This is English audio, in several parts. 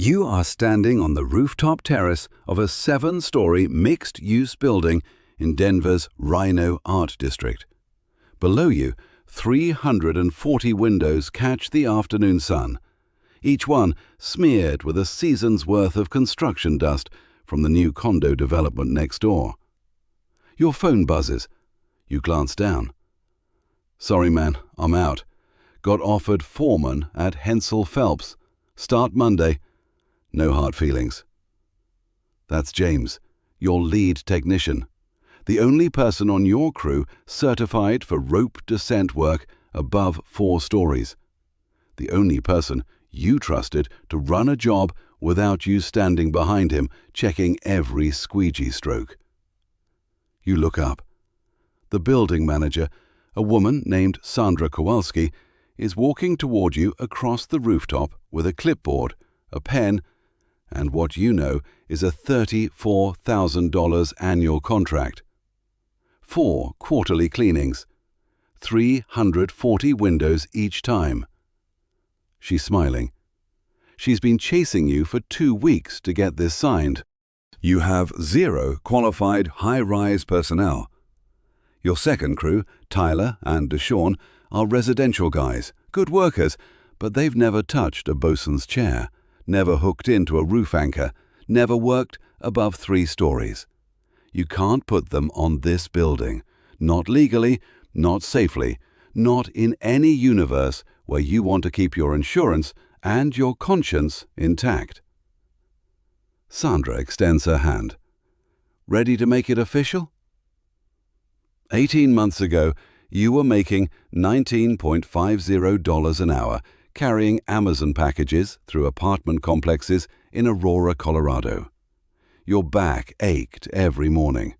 You are standing on the rooftop terrace of a 7-story mixed-use building in Denver's Rhino Art District. Below you, 340 windows catch the afternoon sun, each one smeared with a season's worth of construction dust from the new condo development next door. Your phone buzzes. You glance down. "Sorry man, I'm out. Got offered foreman at Hensel Phelps. Start Monday. No hard feelings." That's James, your lead technician, the only person on your crew certified for rope descent work above 4 stories. The only person you trusted to run a job without you standing behind him checking every squeegee stroke. You look up. The building manager, a woman named Sandra Kowalski, is walking toward you across the rooftop with a clipboard, a pen, and what you know is a $34,000 annual contract. 4 quarterly cleanings, 340 windows each time. She's smiling. She's been chasing you for 2 weeks to get this signed. You have 0 qualified high-rise personnel. Your second crew, Tyler and Deshawn, are residential guys, good workers, but they've never touched a bosun's chair, never hooked into a roof anchor, never worked above 3 stories. You can't put them on this building, not legally, not safely, not in any universe where you want to keep your insurance and your conscience intact. Sandra extends her hand. Ready to make it official? 18 months ago, you were making $19.50 an hour carrying Amazon packages through apartment complexes in Aurora, Colorado. Your back ached every morning.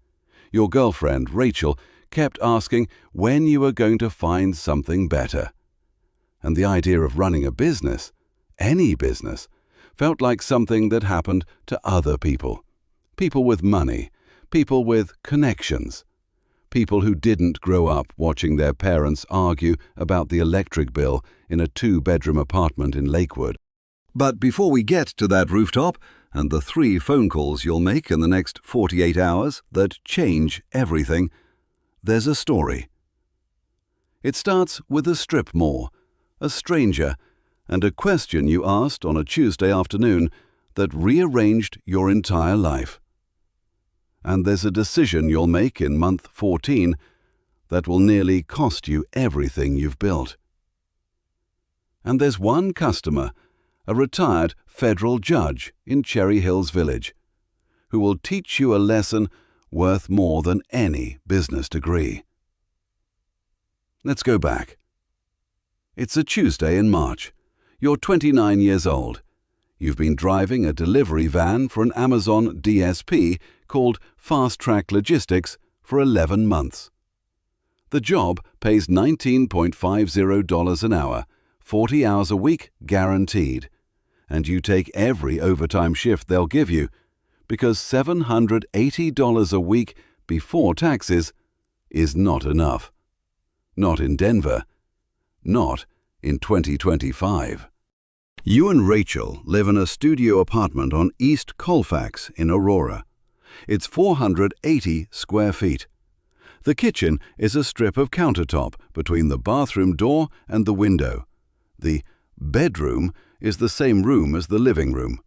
Your girlfriend, Rachel, kept asking when you were going to find something better. And the idea of running a business, any business, felt like something that happened to other people. People with money, people with connections. People who didn't grow up watching their parents argue about the electric bill in a 2-bedroom apartment in Lakewood. But before we get to that rooftop and the 3 phone calls you'll make in the next 48 hours that change everything, there's a story. It starts with a strip mall, a stranger, and a question you asked on a Tuesday afternoon that rearranged your entire life. And there's a decision you'll make in month 14 that will nearly cost you everything you've built. And there's one customer, a retired federal judge in Cherry Hills Village, who will teach you a lesson worth more than any business degree. Let's go back. It's a Tuesday in March. You're 29 years old. You've been driving a delivery van for an Amazon DSP called Fast Track Logistics for 11 months. The job pays $19.50 an hour, 40 hours a week guaranteed, and you take every overtime shift they'll give you because $780 a week before taxes is not enough. Not in Denver. Not in 2025. You and Rachel live in a studio apartment on East Colfax in Aurora. It's 480 square feet. The kitchen is a strip of countertop between the bathroom door and the window. The bedroom is the same room as the living room.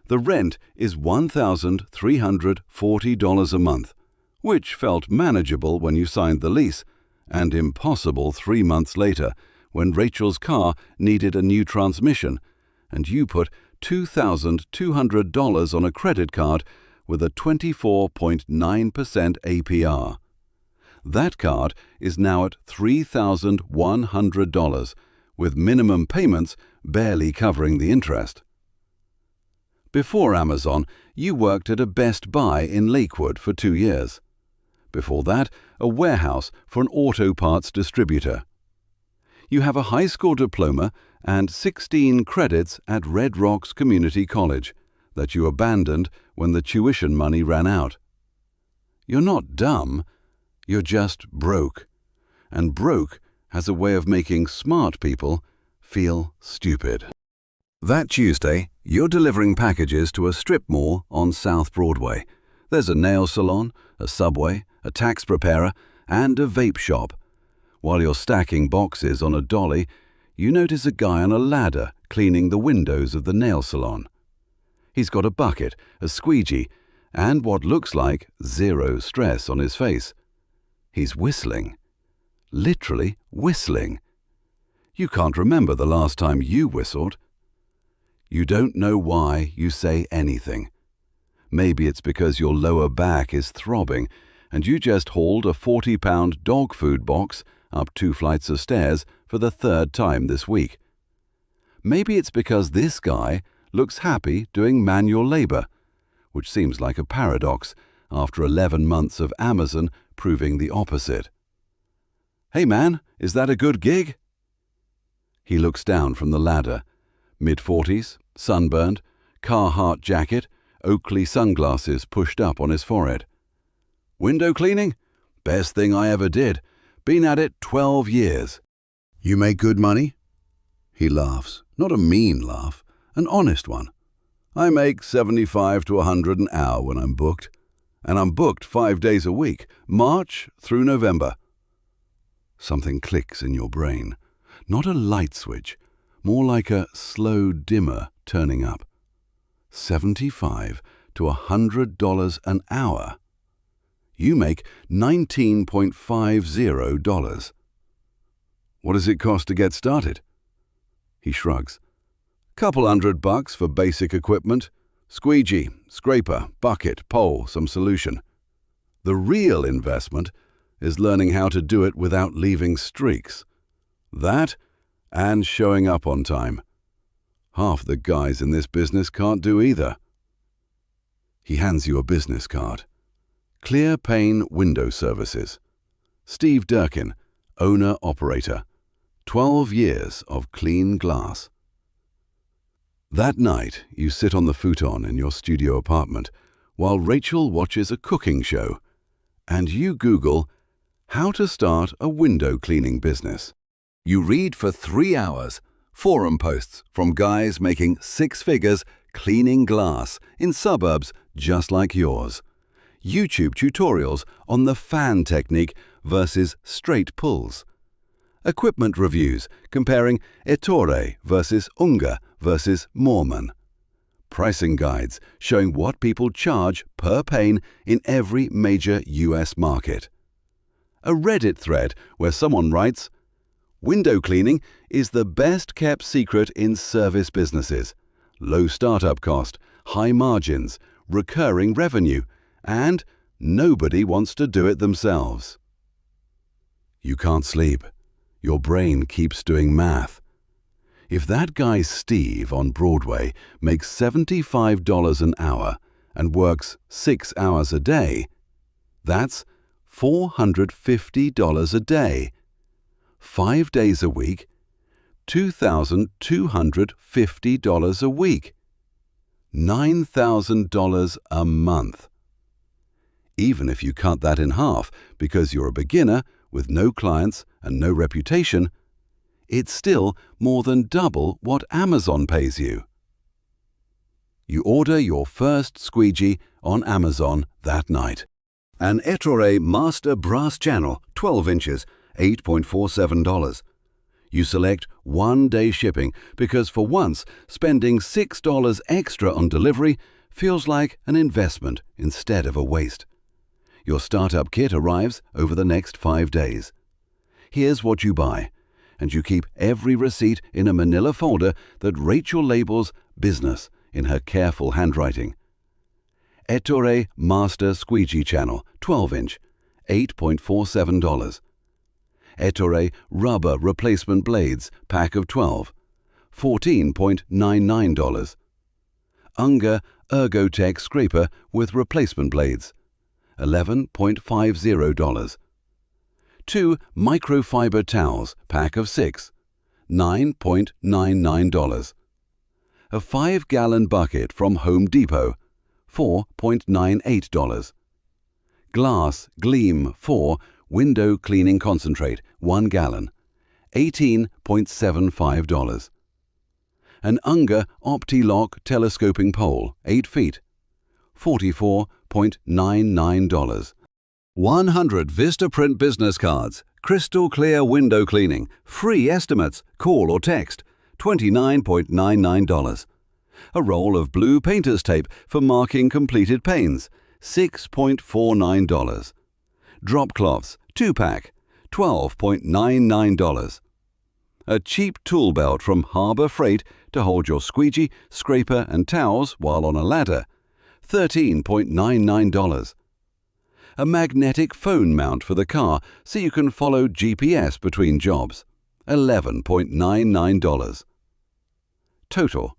The rent is $1,340 a month, which felt manageable when you signed the lease, and impossible 3 months later when Rachel's car needed a new transmission, and you put $2,200 on a credit card with a 24.9% APR. That card is now at $3,100, with minimum payments barely covering the interest. Before Amazon, you worked at a Best Buy in Lakewood for 2 years. Before that, a warehouse for an auto parts distributor. You have a high school diploma and 16 credits at Red Rocks Community College that you abandoned when the tuition money ran out. You're not dumb, you're just broke. And broke has a way of making smart people feel stupid. That Tuesday, you're delivering packages to a strip mall on South Broadway. There's a nail salon, a Subway, a tax preparer, and a vape shop. While you're stacking boxes on a dolly, you notice a guy on a ladder cleaning the windows of the nail salon. He's got a bucket, a squeegee, and what looks like zero stress on his face. He's whistling. Literally whistling. You can't remember the last time you whistled. You don't know why you say anything. Maybe it's because your lower back is throbbing and you just hauled a 40-pound dog food box up 2 flights of stairs for the 3rd time this week. Maybe it's because this guy looks happy doing manual labor, which seems like a paradox after 11 months of Amazon proving the opposite. "Hey man, is that a good gig?" He looks down from the ladder, mid-40s, sunburned, Carhartt jacket, Oakley sunglasses pushed up on his forehead. "Window cleaning? Best thing I ever did. Been at it 12 years. "You make good money?" He laughs, not a mean laugh, an honest one. "I make 75 to 100 an hour when I'm booked. And I'm booked 5 days a week, March through November." Something clicks in your brain. Not a light switch, more like a slow dimmer turning up. $75 to $100 an hour. You make $19.50. "What does it cost to get started?" He shrugs. "Couple $100 for basic equipment. Squeegee, scraper, bucket, pole, some solution. The real investment is learning how to do it without leaving streaks. That and showing up on time. Half the guys in this business can't do either." He hands you a business card. Clear Pane Window Services. Steve Durkin, owner-operator. 12 years of clean glass. That night, you sit on the futon in your studio apartment while Rachel watches a cooking show, and you Google how to start a window cleaning business. You read for 3 hours forum posts from guys making 6 figures cleaning glass in suburbs just like yours. YouTube tutorials on the fan technique versus straight pulls. Equipment reviews comparing Ettore versus Unga versus Mormon. Pricing guides showing what people charge per pane in every major US market. A Reddit thread where someone writes, "Window cleaning is the best kept secret in service businesses. Low startup cost, high margins, recurring revenue, and nobody wants to do it themselves." You can't sleep. Your brain keeps doing math. If that guy Steve on Broadway makes $75 an hour and works 6 hours a day, that's $450 a day. 5 days a week, $2,250 a week. $9,000 a month. Even if you cut that in half because you're a beginner with no clients and no reputation, it's still more than double what Amazon pays you. You order your first squeegee on Amazon that night. An Ettore Master Brass Channel, 12 inches, $8.47. You select 1-day shipping because for once, spending $6 extra on delivery feels like an investment instead of a waste. Your startup kit arrives over the next 5 days. Here's what you buy, and you keep every receipt in a manila folder that Rachel labels business in her careful handwriting. Ettore Master Squeegee Channel, 12-inch, $8.47. Ettore Rubber Replacement Blades, pack of 12, $14.99. Unga Ergotech Scraper with Replacement Blades, $11.50. 2 microfiber towels, pack of 6, $9.99. A 5-gallon bucket from Home Depot, $4.98. Glass Gleam 4 Window Cleaning Concentrate, 1 gallon, $18.75. An Unger OptiLock telescoping pole, 8 feet, $44.99. 100 Vistaprint business cards, crystal clear window cleaning, free estimates, call or text, $29.99. A roll of blue painter's tape for marking completed panes, $6.49. Drop cloths, 2-pack, $12.99. A cheap tool belt from Harbor Freight to hold your squeegee, scraper and towels while on a ladder, $13.99. A magnetic phone mount for the car so you can follow GPS between jobs, $11.99. Total,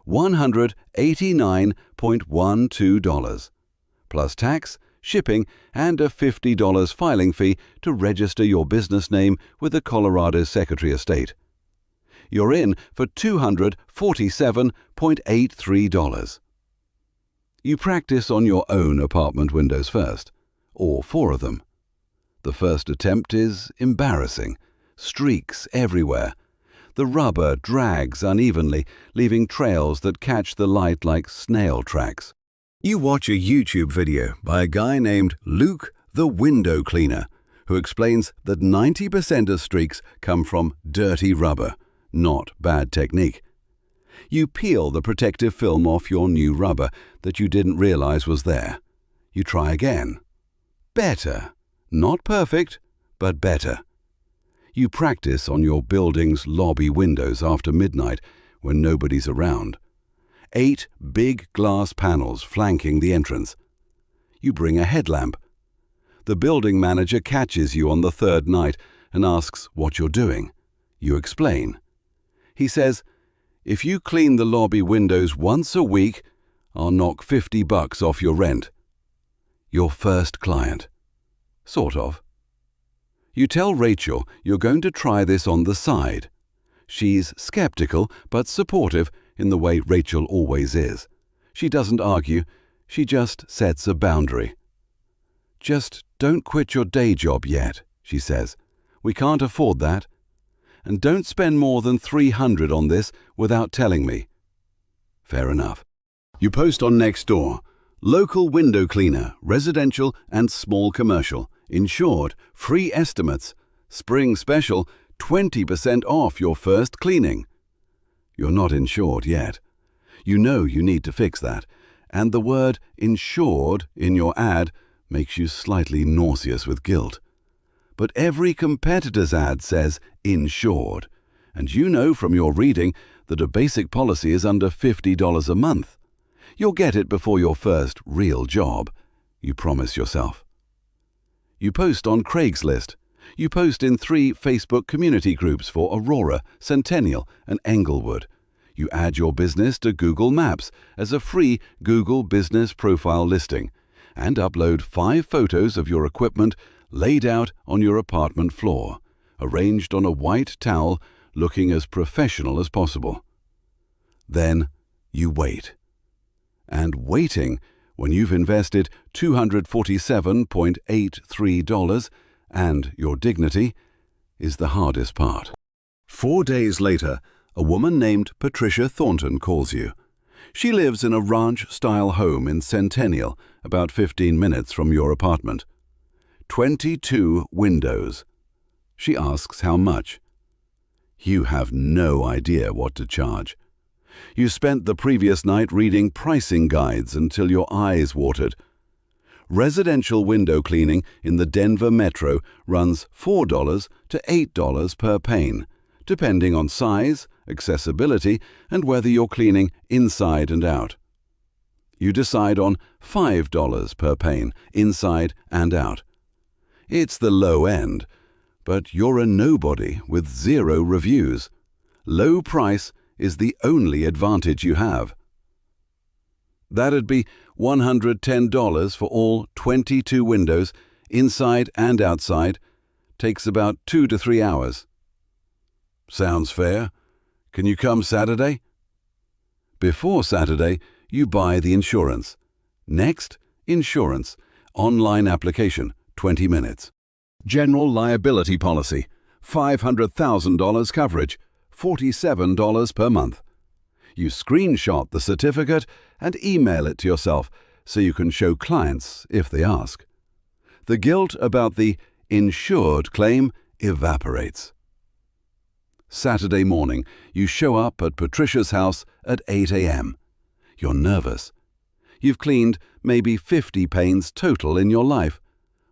$189.12, plus tax, shipping, and a $50 filing fee to register your business name with the Colorado Secretary of State. You're in for $247.83. You practice on your own apartment windows first, or 4 of them. The first attempt is embarrassing. Streaks everywhere. The rubber drags unevenly, leaving trails that catch the light like snail tracks. You watch a YouTube video by a guy named Luke the Window Cleaner, who explains that 90% of streaks come from dirty rubber, not bad technique. You peel the protective film off your new rubber that you didn't realize was there. You try again. Better. Not perfect, but better. You practice on your building's lobby windows after midnight when nobody's around. 8 big glass panels flanking the entrance. You bring a headlamp. The building manager catches you on the 3rd night and asks what you're doing. You explain. He says, "If you clean the lobby windows once a week, I'll knock $50 off your rent." Your first client. Sort of. You tell Rachel you're going to try this on the side. She's skeptical but supportive in the way Rachel always is. She doesn't argue, she just sets a boundary. "Just don't quit your day job yet," she says. "We can't afford that. And don't spend more than $300 on this without telling me." Fair enough. You post on Nextdoor. Local window cleaner, residential and small commercial, insured, free estimates, spring special, 20% off your first cleaning. You're not insured yet. You know you need to fix that, and the word insured in your ad makes you slightly nauseous with guilt. But every competitor's ad says insured, and you know from your reading that a basic policy is under $50 a month. You'll get it before your first real job, you promise yourself. You post on Craigslist. You post in 3 Facebook community groups for Aurora, Centennial, and Englewood. You add your business to Google Maps as a free Google Business Profile listing and upload 5 photos of your equipment laid out on your apartment floor, arranged on a white towel, looking as professional as possible. Then you wait. And waiting, when you've invested $247.83 and your dignity, is the hardest part. 4 days later, a woman named Patricia Thornton calls you. She lives in a ranch-style home in Centennial, about 15 minutes from your apartment. 22 windows. She asks how much. You have no idea what to charge. You spent the previous night reading pricing guides until your eyes watered. Residential window cleaning in the Denver metro runs $4 to $8 per pane, depending on size, accessibility, and whether you're cleaning inside and out. You decide on $5 per pane, inside and out. It's the low end, but you're a nobody with 0 reviews. Low price is the only advantage you have. That'd be $110 for all 22 windows, inside and outside. Takes about 2 to 3 hours. Sounds fair. Can you come Saturday? Before Saturday, you buy the insurance. Next, insurance. Online application, 20 minutes. General liability policy, $500,000 coverage, $47 per month. You screenshot the certificate and email it to yourself so you can show clients if they ask. The guilt about the insured claim evaporates. Saturday morning, you show up at Patricia's house at 8 a.m. You're nervous. You've cleaned maybe 50 panes total in your life,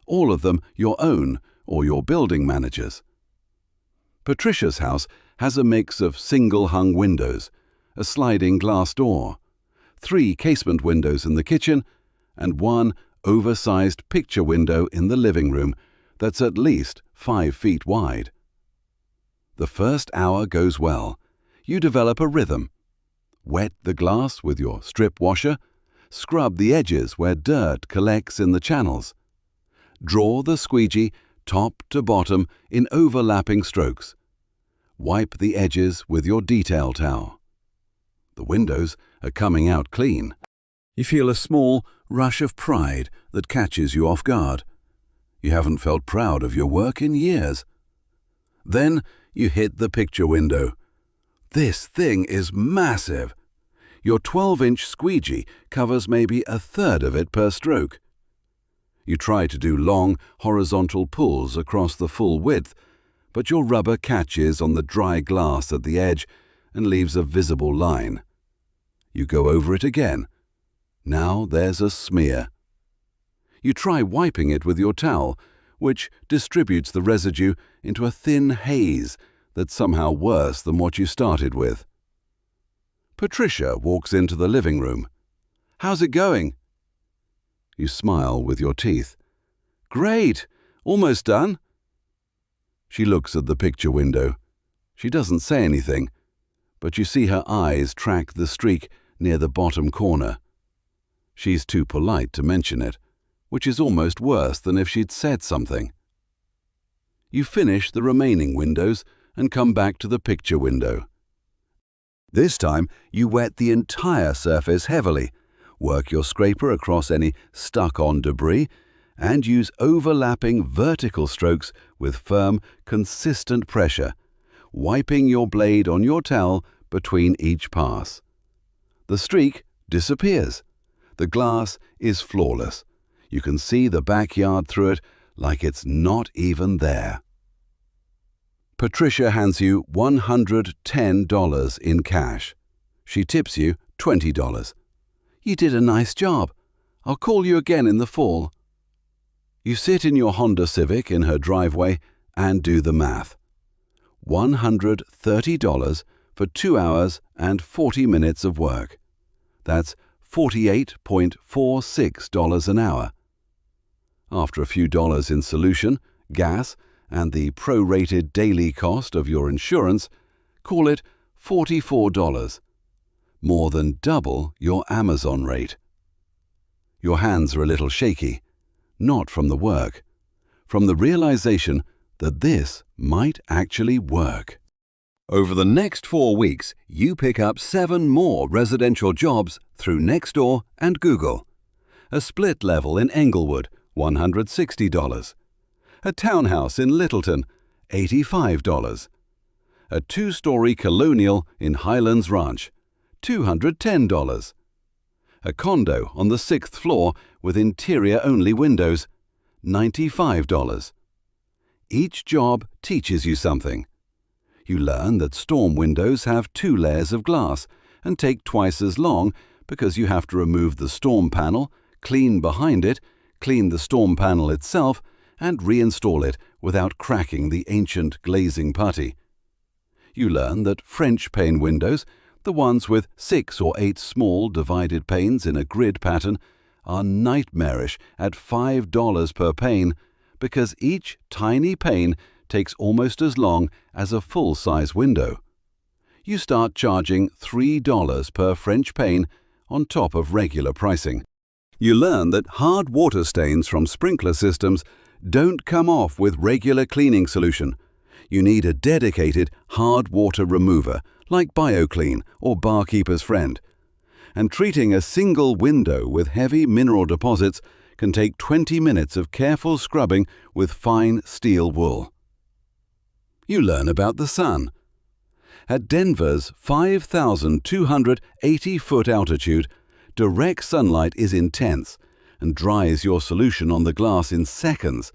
all of them your own or your building manager's. Patricia's house has a mix of single-hung windows, a sliding glass door, 3 casement windows in the kitchen, and 1 oversized picture window in the living room that's at least 5 feet wide. The first hour goes well. You develop a rhythm. Wet the glass with your strip washer. Scrub the edges where dirt collects in the channels. Draw the squeegee top to bottom in overlapping strokes. Wipe the edges with your detail towel. The windows are coming out clean. You feel a small rush of pride that catches you off guard. You haven't felt proud of your work in years. Then you hit the picture window. This thing is massive. Your 12-inch squeegee covers maybe a third of it per stroke. You try to do long, horizontal pulls across the full width, but your rubber catches on the dry glass at the edge and leaves a visible line. You go over it again. Now there's a smear. You try wiping it with your towel, which distributes the residue into a thin haze that's somehow worse than what you started with. Patricia walks into the living room. "How's it going?" You smile with your teeth. "Great! Almost done." She looks at the picture window. She doesn't say anything, but you see her eyes track the streak near the bottom corner. She's too polite to mention it, which is almost worse than if she'd said something. You finish the remaining windows and come back to the picture window. This time, you wet the entire surface heavily, work your scraper across any stuck-on debris, and use overlapping vertical strokes with firm, consistent pressure, wiping your blade on your towel between each pass. The streak disappears. The glass is flawless. You can see the backyard through it like it's not even there. Patricia hands you $110 in cash. She tips you $20. "You did a nice job. I'll call you again in the fall." You sit in your Honda Civic in her driveway and do the math. $130 for 2 hours and 40 minutes of work. That's $48.46 an hour. After a few dollars in solution, gas, and the prorated daily cost of your insurance, call it $44, more than double your Amazon rate. Your hands are a little shaky, not from the work, from the realization that this might actually work. Over the next 4 weeks, you pick up 7 more residential jobs through Nextdoor and Google. A split level in Englewood, $160. A townhouse in Littleton, $85. A 2-story colonial in Highlands Ranch, $210. A condo on the 6th floor with interior-only windows, $95. Each job teaches you something. You learn that storm windows have 2 layers of glass and take twice as long because you have to remove the storm panel, clean behind it, clean the storm panel itself, and reinstall it without cracking the ancient glazing putty. You learn that French pane windows, the ones with 6 or 8 small divided panes in a grid pattern, are nightmarish at $5 per pane because each tiny pane takes almost as long as a full-size window. You start charging $3 per French pane on top of regular pricing. You learn that hard water stains from sprinkler systems don't come off with regular cleaning solution. You need a dedicated hard water remover like BioClean or Barkeeper's Friend. And treating a single window with heavy mineral deposits can take 20 minutes of careful scrubbing with fine steel wool. You learn about the sun. At Denver's 5,280-foot altitude, direct sunlight is intense and dries your solution on the glass in seconds,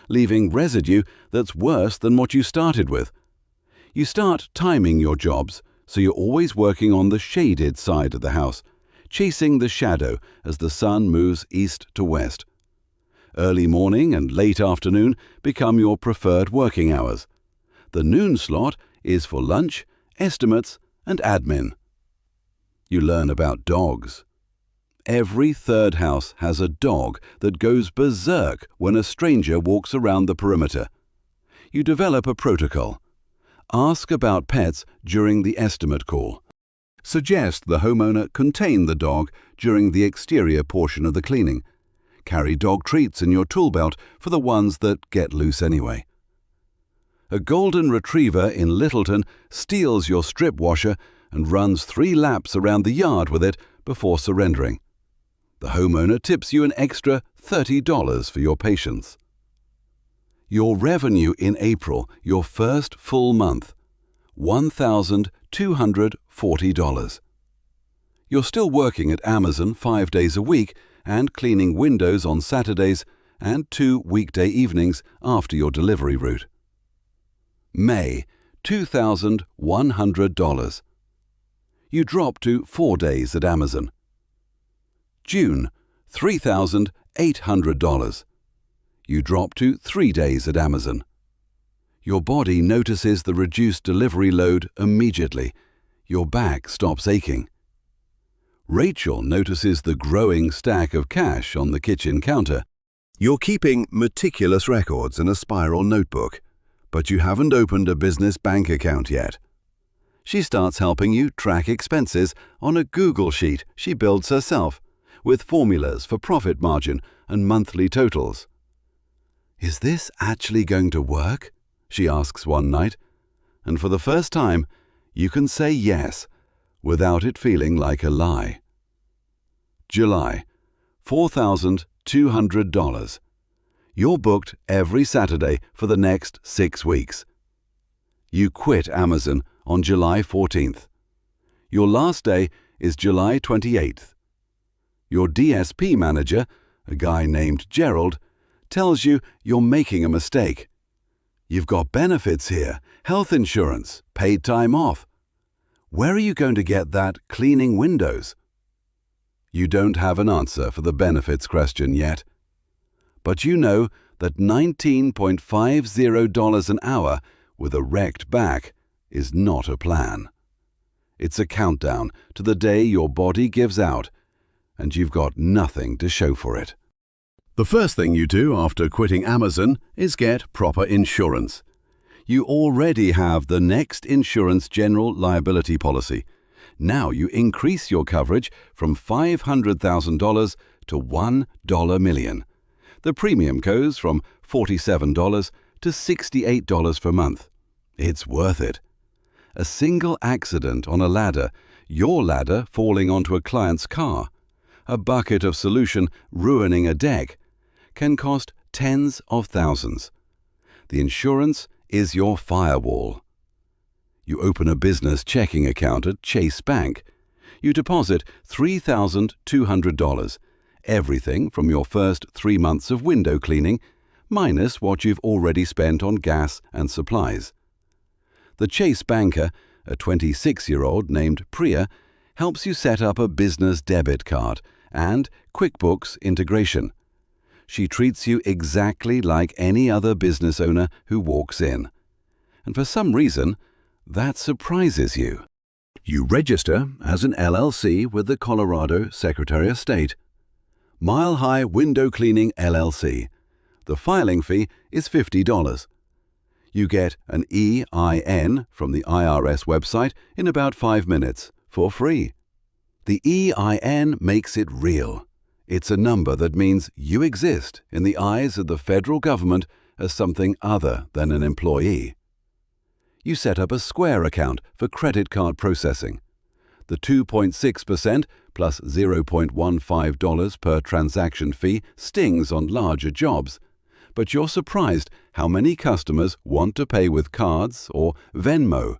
leaving residue that's worse than what you started with. You start timing your jobs so you're always working on the shaded side of the house, chasing the shadow as the sun moves east to west. Early morning and late afternoon become your preferred working hours. The noon slot is for lunch, estimates, and admin. You learn about dogs. Every third house has a dog that goes berserk when a stranger walks around the perimeter. You develop a protocol. Ask about pets during the estimate call. Suggest the homeowner contain the dog during the exterior portion of the cleaning. Carry dog treats in your tool belt for the ones that get loose anyway. A golden retriever in Littleton steals your strip washer and runs 3 laps around the yard with it before surrendering. The homeowner tips you an extra $30 for your patience. Your revenue in April, your first full month, $1,240. You're still working at Amazon 5 days a week and cleaning windows on Saturdays and 2 weekday evenings after your delivery route. May, $2,100. You drop to 4 days at Amazon. June, $3,800. You drop to 3 days at Amazon. Your body notices the reduced delivery load immediately. Your back stops aching. Rachel notices the growing stack of cash on the kitchen counter. You're keeping meticulous records in a spiral notebook, but you haven't opened a business bank account yet. She starts helping you track expenses on a Google sheet she builds herself, with formulas for profit margin and monthly totals. "Is this actually going to work?" she asks one night, and for the first time, you can say yes without it feeling like a lie. July, $4,200. You're booked every Saturday for the next 6 weeks. You quit Amazon on July 14th. Your last day is July 28th. Your DSP manager, a guy named Gerald, tells you you're making a mistake. You've got benefits here, health insurance, paid time off. Where are you going to get that cleaning windows? You don't have an answer for the benefits question yet. But you know that $19.50 an hour with a wrecked back is not a plan. It's a countdown to the day your body gives out, and you've got nothing to show for it. The first thing you do after quitting Amazon is get proper insurance. You already have the Next Insurance General Liability Policy. Now you increase your coverage from $500,000 to $1 million. The premium goes from $47 to $68 per month. It's worth it. A single accident on a ladder, your ladder falling onto a client's car, a bucket of solution ruining a deck, can cost tens of thousands. The insurance is your firewall. You open a business checking account at Chase Bank. You deposit $3,200, everything from your first 3 months of window cleaning, minus what you've already spent on gas and supplies. The Chase banker, a 26-year-old named Priya, helps you set up a business debit card and QuickBooks integration. She treats you exactly like any other business owner who walks in. And for some reason, that surprises you. You register as an LLC with the Colorado Secretary of State. Mile High Window Cleaning LLC. The filing fee is $50. You get an EIN from the IRS website in about 5 minutes for free. The EIN makes it real. It's a number that means you exist in the eyes of the federal government as something other than an employee. You set up a Square account for credit card processing. The 2.6% plus $0.15 per transaction fee stings on larger jobs, but you're surprised how many customers want to pay with cards or Venmo.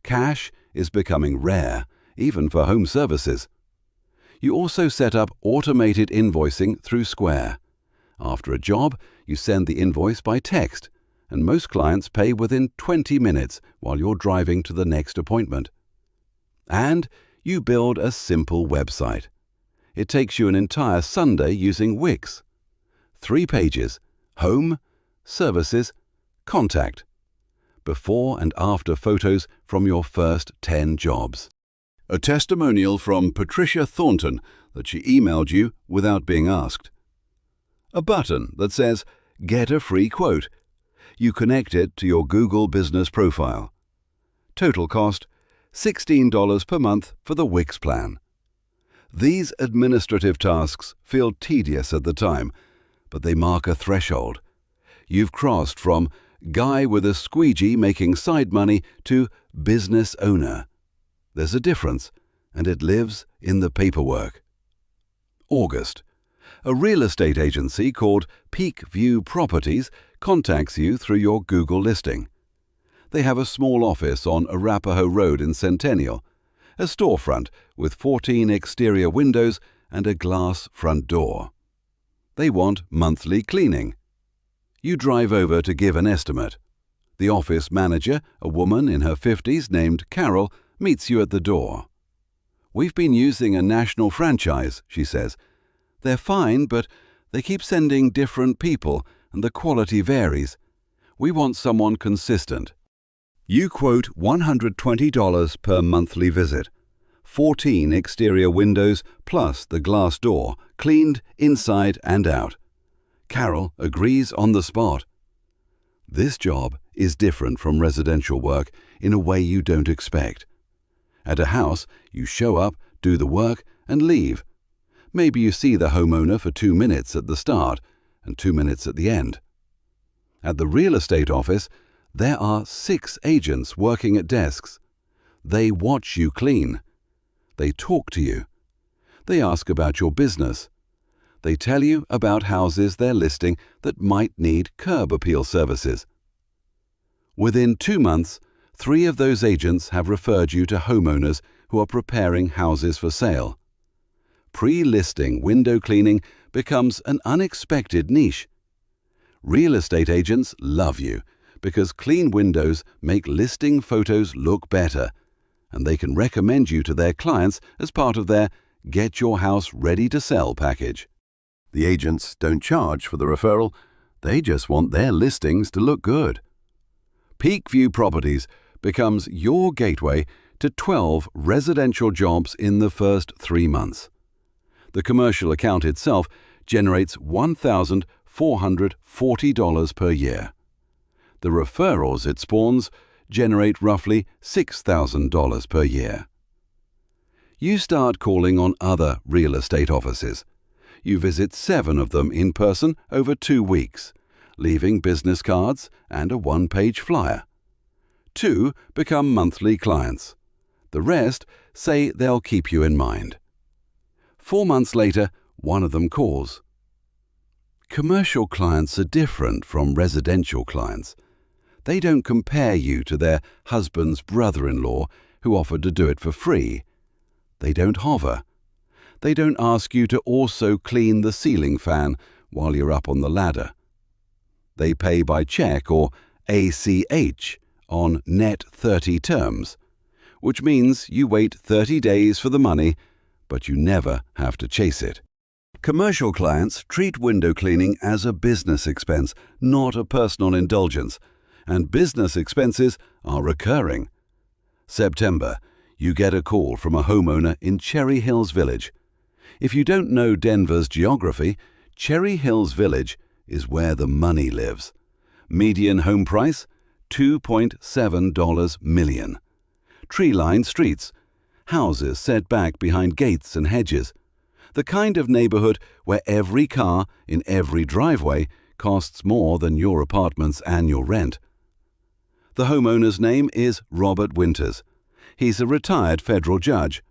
Cash is becoming rare, even for home services. You also set up automated invoicing through Square. After a job, you send the invoice by text, and most clients pay within 20 minutes while you're driving to the next appointment. And you build a simple website. It takes you an entire Sunday using Wix. 3 pages: home, services, contact. Before and after photos from your first 10 jobs. A testimonial from Patricia Thornton that she emailed you without being asked. A button that says, "Get a free quote." You connect it to your Google business profile. Total cost, $16 per month for the Wix plan. These administrative tasks feel tedious at the time, but they mark a threshold. You've crossed from guy with a squeegee making side money to business owner. There's a difference, and it lives in the paperwork. August. A real estate agency called Peak View Properties contacts you through your Google listing. They have a small office on Arapahoe Road in Centennial, a storefront with 14 exterior windows and a glass front door. They want monthly cleaning. You drive over to give an estimate. The office manager, a woman in her 50s named Carol, meets you at the door. "We've been using a national franchise," she says. "They're fine, but they keep sending different people and the quality varies. We want someone consistent." You quote $120 per monthly visit. 14 exterior windows plus the glass door, cleaned inside and out. Carol agrees on the spot. This job is different from residential work in a way you don't expect. At a house, you show up, do the work, and leave. Maybe you see the homeowner for 2 minutes at the start and 2 minutes at the end. At the real estate office, there are 6 agents working at desks. They watch you clean. They talk to you. They ask about your business. They tell you about houses they're listing that might need curb appeal services. Within 2 months, 3 of those agents have referred you to homeowners who are preparing houses for sale. Pre-listing window cleaning becomes an unexpected niche. Real estate agents love you because clean windows make listing photos look better, and they can recommend you to their clients as part of their Get Your House Ready to Sell package. The agents don't charge for the referral, they just want their listings to look good. Peak View Properties becomes your gateway to 12 residential jobs in the first 3 months. The commercial account itself generates $1,440 per year. The referrals it spawns generate roughly $6,000 per year. You start calling on other real estate offices. You visit 7 of them in person over 2 weeks, leaving business cards and a 1-page flyer. 2 become monthly clients. The rest say they'll keep you in mind. 4 months later, one of them calls. Commercial clients are different from residential clients. They don't compare you to their husband's brother-in-law who offered to do it for free. They don't hover. They don't ask you to also clean the ceiling fan while you're up on the ladder. They pay by check or ACH on net 30 terms, which means you wait 30 days for the money, but you never have to chase it. Commercial clients treat window cleaning as a business expense, not a personal indulgence, and business expenses are recurring. September, you get a call from a homeowner in Cherry Hills Village. If you don't know Denver's geography, Cherry Hills Village is where the money lives. Median home price, $2.7 million. Tree-lined streets, houses set back behind gates and hedges. The kind of neighborhood where every car in every driveway costs more than your apartment's annual rent. The homeowner's name is Robert Winters. He's a retired federal judge.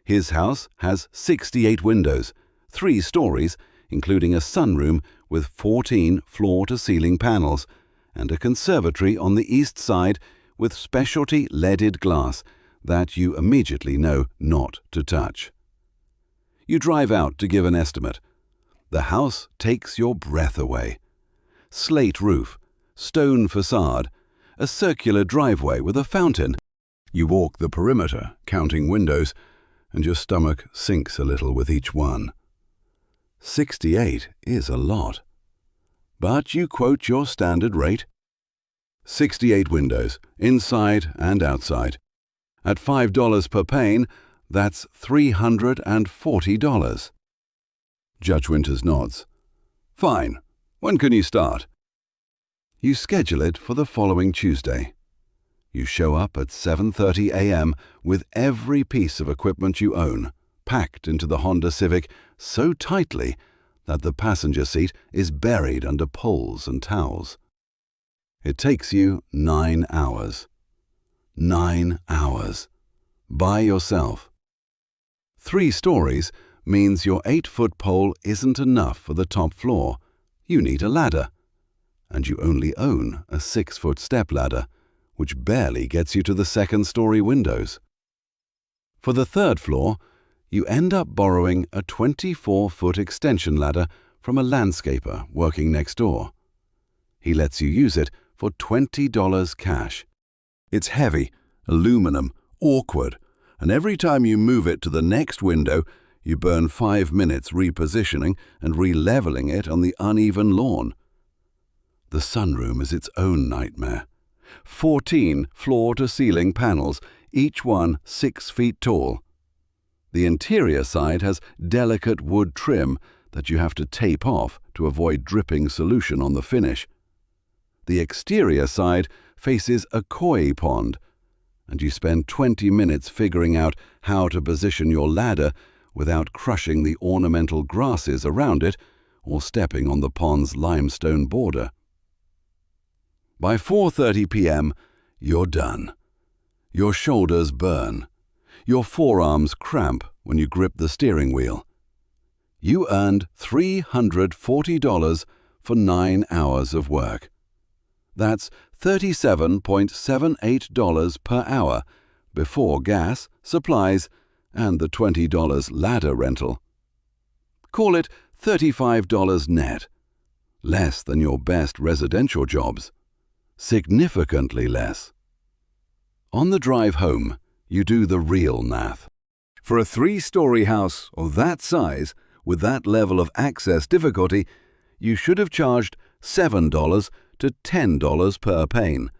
His house has 68 windows, 3 stories, including a sunroom with 14 floor-to-ceiling panels, and a conservatory on the east side with specialty leaded glass that you immediately know not to touch. You drive out to give an estimate. The house takes your breath away. Slate roof, stone facade, a circular driveway with a fountain. You walk the perimeter, counting windows, and your stomach sinks a little with each one. 68 is a lot. But you quote your standard rate. 68 windows, inside and outside. At $5 per pane, that's $340. Judge Winters nods. Fine. When can you start? You schedule it for the following Tuesday. You show up at 7:30 a.m. with every piece of equipment you own, packed into the Honda Civic so tightly that the passenger seat is buried under poles and towels. It takes you 9 hours. 9 hours. By yourself. 3 stories means your 8-foot pole isn't enough for the top floor. You need a ladder. And you only own a 6-foot step ladder, which barely gets you to the 2nd-story windows. For the 3rd floor, you end up borrowing a 24-foot extension ladder from a landscaper working next door. He lets you use it for $20 cash. It's heavy, aluminum, awkward, and every time you move it to the next window, you burn 5 minutes repositioning and re-leveling it on the uneven lawn. The sunroom is its own nightmare. 14 floor-to-ceiling panels, each one 6 feet tall. The interior side has delicate wood trim that you have to tape off to avoid dripping solution on the finish. The exterior side faces a koi pond, and you spend 20 minutes figuring out how to position your ladder without crushing the ornamental grasses around it or stepping on the pond's limestone border. By 4:30 p.m., you're done. Your shoulders burn. Your forearms cramp when you grip the steering wheel. You earned $340 for 9 hours of work. That's $37.78 per hour before gas, supplies, and the $20 ladder rental. Call it $35 net. Less than your best residential jobs. Significantly less. On the drive home, you do the real math. For a 3-story house of that size, with that level of access difficulty, you should have charged $7 to $10 per pane.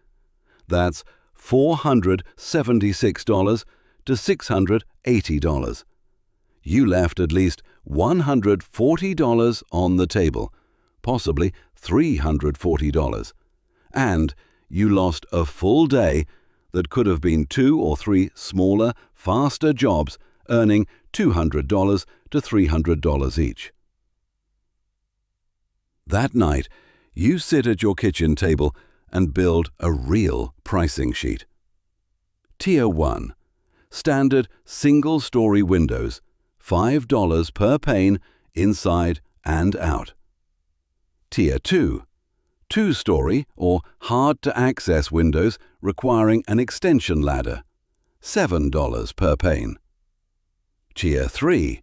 That's $476 to $680. You left at least $140 on the table, possibly $340. And you lost a full day that could have been 2 or 3 smaller, faster jobs earning $200 to $300 each. That night, you sit at your kitchen table and build a real pricing sheet. Tier 1. Standard single-story windows, $5 per pane inside and out. Tier 2. 2-story or hard-to-access windows requiring an extension ladder, $7 per pane. Tier 3.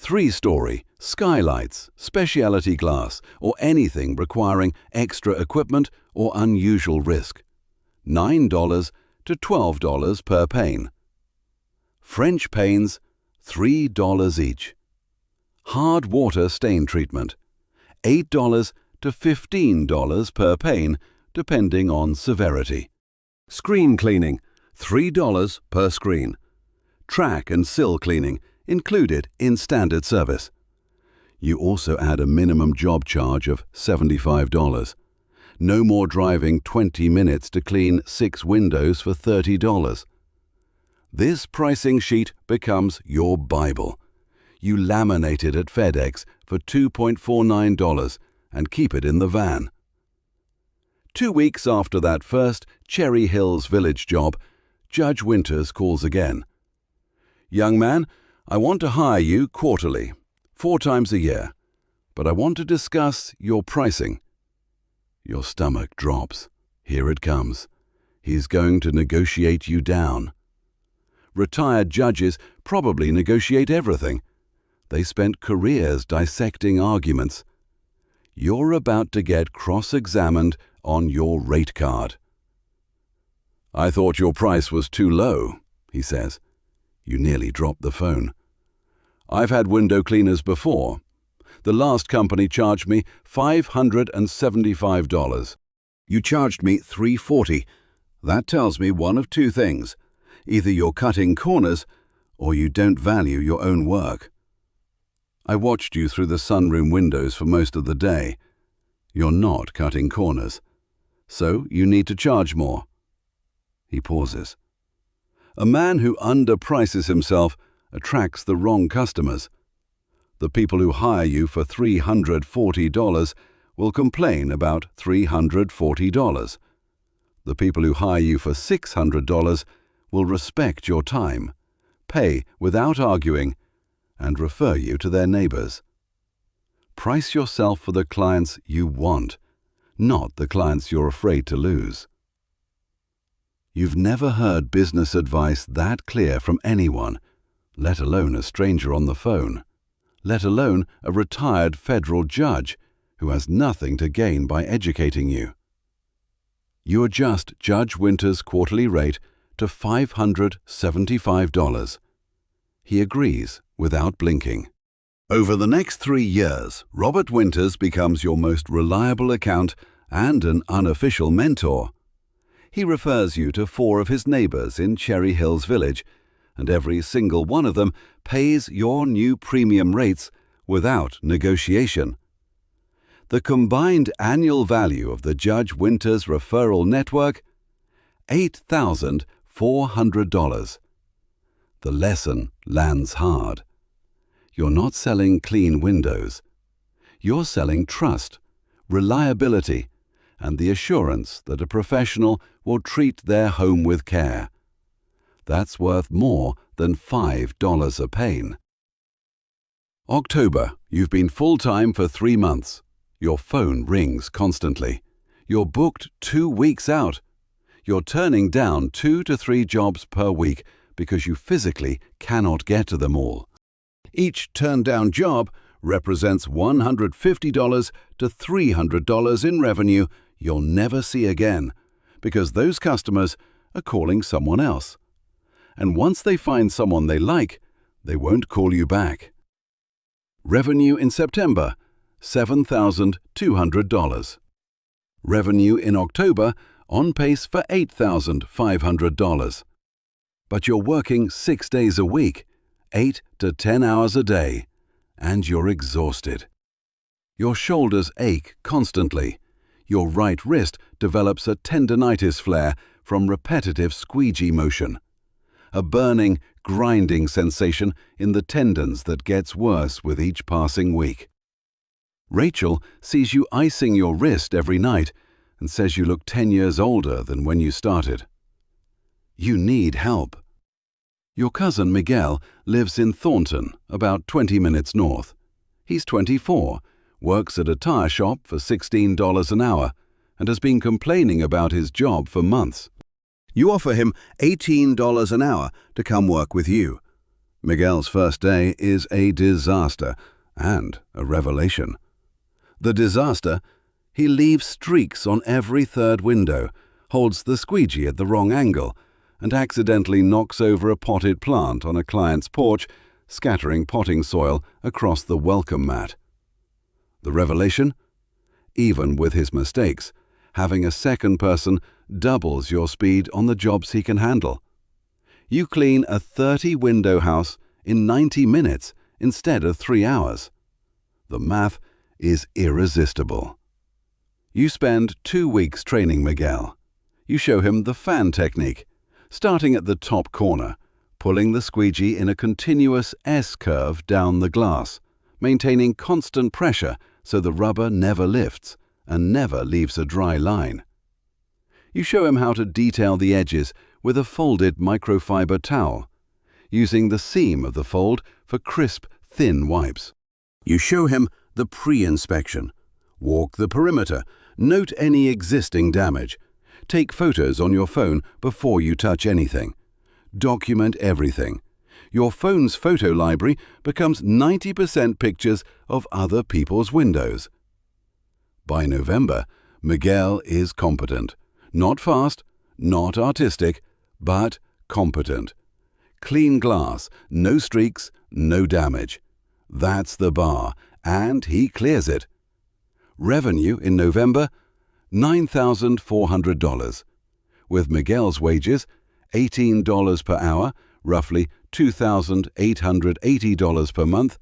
3-story, skylights, specialty glass, or anything requiring extra equipment or unusual risk, $9 to $12 per pane. French panes, $3 each. Hard water stain treatment, $8 to $15 per pane, depending on severity. Screen cleaning, $3 per screen. Track and sill cleaning, included in standard service. You also add a minimum job charge of $75. No more driving 20 minutes to clean 6 windows for $30. This pricing sheet becomes your Bible. You laminate it at FedEx for $2.49 and keep it in the van. 2 weeks after that first Cherry Hills Village job, Judge Winters calls again. Young man, I want to hire you quarterly, 4 times a year, but I want to discuss your pricing. Your stomach drops. Here it comes. he's going to negotiate you down. Retired judges probably negotiate everything. They spent careers dissecting arguments. You're about to get cross-examined on your rate card. "I thought your price was too low," he says. You nearly drop the phone. "I've had window cleaners before. The last company charged me $575. You charged me $340. That tells me one of two things. Either you're cutting corners, or you don't value your own work. I watched you through the sunroom windows for most of the day. You're not cutting corners. So you need to charge more." He pauses. A man who underprices himself attracts the wrong customers. The people who hire you for $340 will complain about $340. The people who hire you for $600 will respect your time, pay without arguing, and refer you to their neighbors. Price yourself for the clients you want, not the clients you're afraid to lose. You've never heard business advice that clear from anyone, let alone a stranger on the phone, let alone a retired federal judge who has nothing to gain by educating you. You adjust Judge Winter's quarterly rate to $575. He agrees without blinking. Over the next 3 years, Robert Winters becomes your most reliable account and an unofficial mentor. He refers you to 4 of his neighbors in Cherry Hills Village, and every single one of them pays your new premium rates without negotiation. The combined annual value of the Judge Winters referral network? $8,400. The lesson lands hard. You're not selling clean windows. You're selling trust, reliability, and the assurance that a professional will treat their home with care. That's worth more than $5 a pane. October, you've been full-time for 3 months. Your phone rings constantly. You're booked 2 weeks out. You're turning down 2 to 3 jobs per week because you physically cannot get to them all. Each turned-down job represents $150 to $300 in revenue you'll never see again, because those customers are calling someone else. And once they find someone they like, they won't call you back. Revenue in September, $7,200. Revenue in October, on pace for $8,500. But you're working 6 days a week, 8 to 10 hours a day, and you're exhausted. Your shoulders ache constantly. Your right wrist develops a tendinitis flare from repetitive squeegee motion. A burning, grinding sensation in the tendons that gets worse with each passing week. Rachel sees you icing your wrist every night and says you look 10 years older than when you started. You need help. Your cousin Miguel lives in Thornton, about 20 minutes north. He's 24, works at a tire shop for $16 an hour, and has been complaining about his job for months. You offer him $18 an hour to come work with you. Miguel's first day is a disaster and a revelation. The disaster? He leaves streaks on every third window, holds the squeegee at the wrong angle, and accidentally knocks over a potted plant on a client's porch, scattering potting soil across the welcome mat. The revelation? Even with his mistakes, having a second person doubles your speed on the jobs he can handle. You clean a 30-window house in 90 minutes instead of 3 hours. The math is irresistible. You spend 2 weeks training Miguel. You show him the fan technique, starting at the top corner, pulling the squeegee in a continuous S-curve down the glass, maintaining constant pressure so the rubber never lifts and never leaves a dry line. You show him how to detail the edges with a folded microfiber towel, using the seam of the fold for crisp, thin wipes. You show him the pre-inspection. Walk the perimeter, note any existing damage, Take photos on your phone before you touch anything. Document everything. Your phone's photo library becomes 90% pictures of other people's windows. By November, Miguel is competent. Not fast, not artistic, but competent. Clean glass, no streaks, no damage. That's the bar, and he clears it. Revenue in November, $9,400. With Miguel's wages, $18 per hour, roughly $2,880 per month,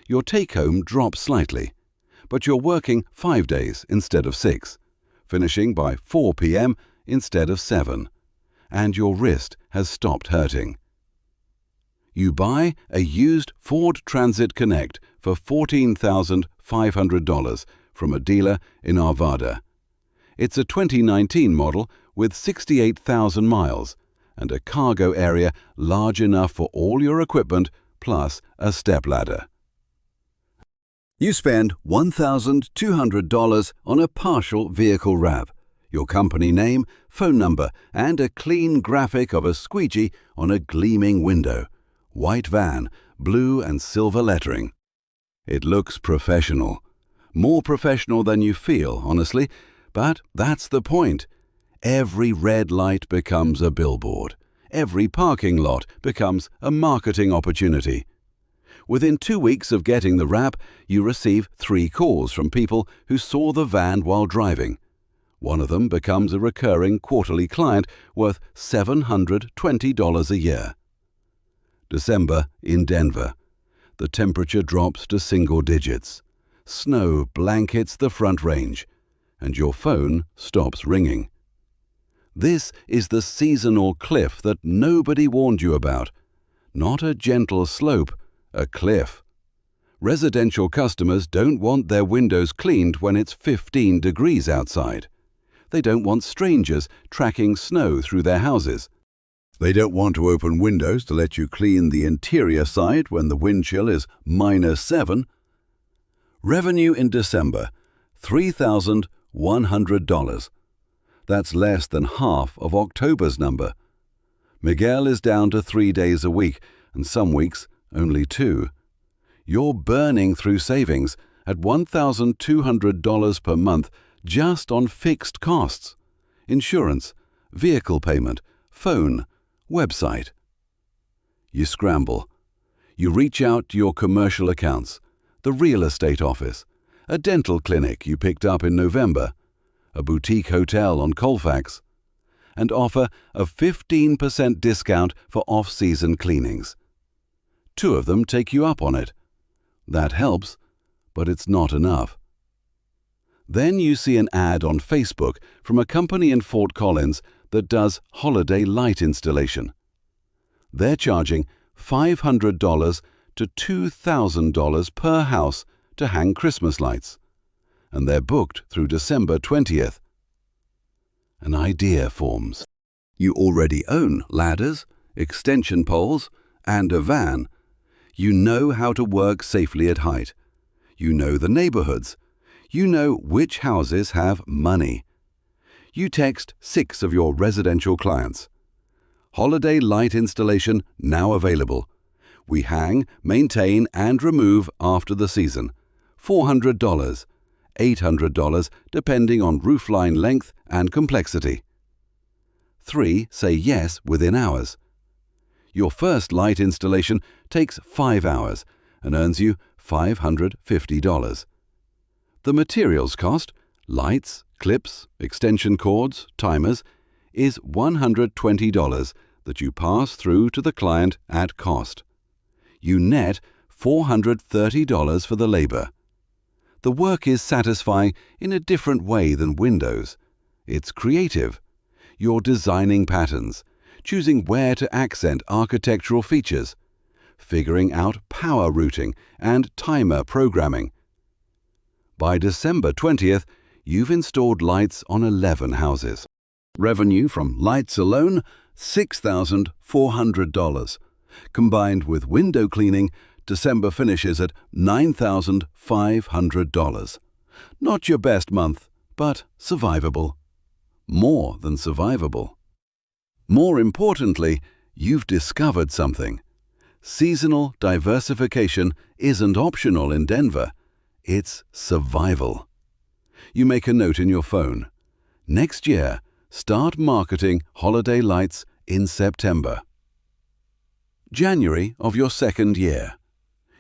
your take-home drops slightly, but you're working 5 days instead of 6, finishing by 4 p.m. instead of 7, and your wrist has stopped hurting. You buy a used Ford Transit Connect for $14,500 from a dealer in Arvada. It's a 2019 model with 68,000 miles and a cargo area large enough for all your equipment plus a stepladder. You spend $1,200 on a partial vehicle wrap, your company name, phone number, and a clean graphic of a squeegee on a gleaming window. White van, blue and silver lettering. It looks professional. More professional than you feel, honestly, but that's the point. Every red light becomes a billboard. Every parking lot becomes a marketing opportunity. Within 2 weeks of getting the wrap, you receive 3 calls from people who saw the van while driving. One of them becomes a recurring quarterly client worth $720 a year. December in Denver. The temperature drops to single digits. Snow blankets the Front Range, and your phone stops ringing. This is the seasonal cliff that nobody warned you about. Not a gentle slope, a cliff. Residential customers don't want their windows cleaned when it's 15 degrees outside. They don't want strangers tracking snow through their houses. They don't want to open windows to let you clean the interior side when the wind chill is -7. Revenue in December, $3,100. That's less than half of October's number. Miguel is down to 3 days a week, and some weeks only 2. You're burning through savings at $1,200 per month just on fixed costs. Insurance, vehicle payment, phone, website. You scramble. You reach out to your commercial accounts, the real estate office, a dental clinic you picked up in November, a boutique hotel on Colfax, and offer a 15% discount for off-season cleanings. 2 of them take you up on it. That helps, but it's not enough. Then you see an ad on Facebook from a company in Fort Collins that does holiday light installation. They're charging $500 to $2,000 per house to hang Christmas lights, and they're booked through December 20th. An idea forms. You already own ladders, extension poles, and a van. You know how to work safely at height. You know the neighborhoods. You know which houses have money. You text 6 of your residential clients. Holiday light installation now available. We hang, maintain, and remove after the season. $400, $800 depending on roofline length and complexity. 3 say yes within hours. Your first light installation takes 5 hours and earns you $550. The materials cost, lights, clips, extension cords, timers, is $120 that you pass through to the client at cost. You net $430 for the labor. The work is satisfying in a different way than windows. It's creative. You're designing patterns, choosing where to accent architectural features, figuring out power routing and timer programming. By December 20th, you've installed lights on 11 houses. Revenue from lights alone, $6,400. Combined with window cleaning, December finishes at $9,500. Not your best month, but survivable. more than survivable. More importantly, you've discovered something. Seasonal diversification isn't optional in Denver. It's survival. You make a note in your phone. Next year, start marketing holiday lights in September. January of your second year.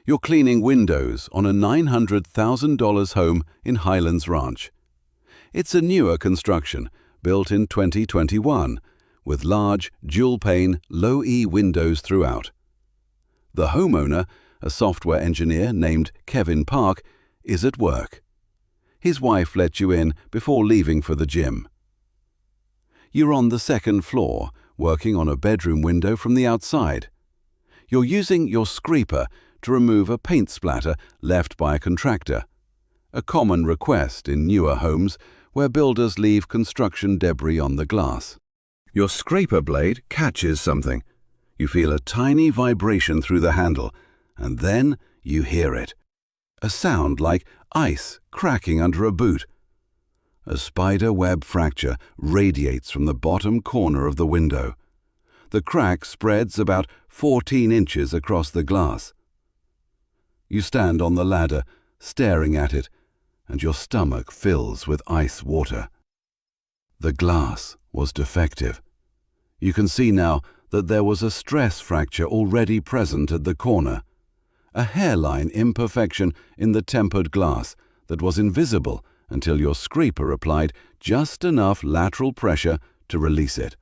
You're cleaning windows on a $900,000 home in Highlands Ranch. It's a newer construction, built in 2021, with large, dual-pane, low-E windows throughout. The homeowner, a software engineer named Kevin Park, is at work. His wife let you in before leaving for the gym. You're on the second floor, working on a bedroom window from the outside. You're using your scraper to remove a paint splatter left by a contractor, a common request in newer homes where builders leave construction debris on the glass. Your scraper blade catches something. You feel a tiny vibration through the handle, and then you hear it. A sound like ice cracking under a boot. A spider web fracture radiates from the bottom corner of the window. The crack spreads about 14 inches across the glass. You stand on the ladder, staring at it, and your stomach fills with ice water. The glass was defective. You can see now that there was a stress fracture already present at the corner, a hairline imperfection in the tempered glass that was invisible until your scraper applied just enough lateral pressure to release it.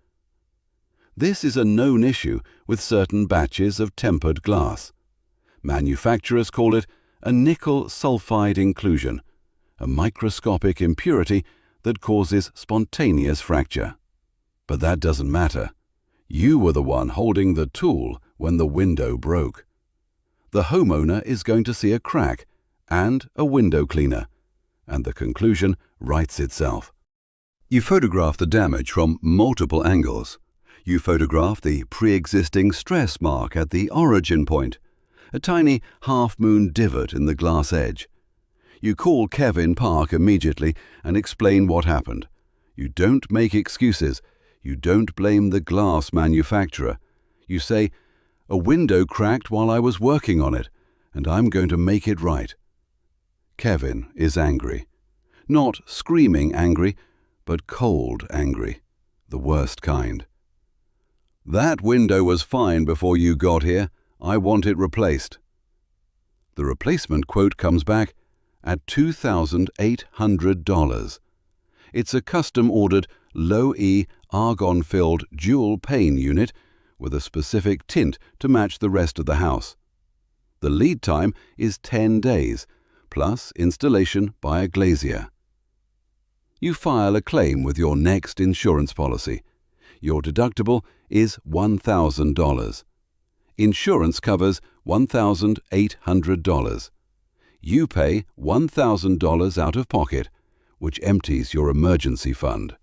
This is a known issue with certain batches of tempered glass. Manufacturers call it a nickel sulfide inclusion, a microscopic impurity that causes spontaneous fracture. But that doesn't matter. You were the one holding the tool when the window broke. The homeowner is going to see a crack and a window cleaner, and the conclusion writes itself. You photograph the damage from multiple angles. You photograph the pre-existing stress mark at the origin point, a tiny half-moon divot in the glass edge. You call Kevin Park immediately and explain what happened. You don't make excuses. You don't blame the glass manufacturer. You say, "A window cracked while I was working on it, and I'm going to make it right." Kevin is angry. Not screaming angry, but cold angry, the worst kind. "That window was fine before you got here. I want it replaced." The replacement quote comes back at $2,800. It's a custom-ordered, low-E, argon-filled dual-pane unit with a specific tint to match the rest of the house. The lead time is 10 days, plus installation by a glazier. You file a claim with your next insurance policy. Your deductible is $1,000. Insurance covers $1,800. You pay $1,000 out of pocket, which empties your emergency fund.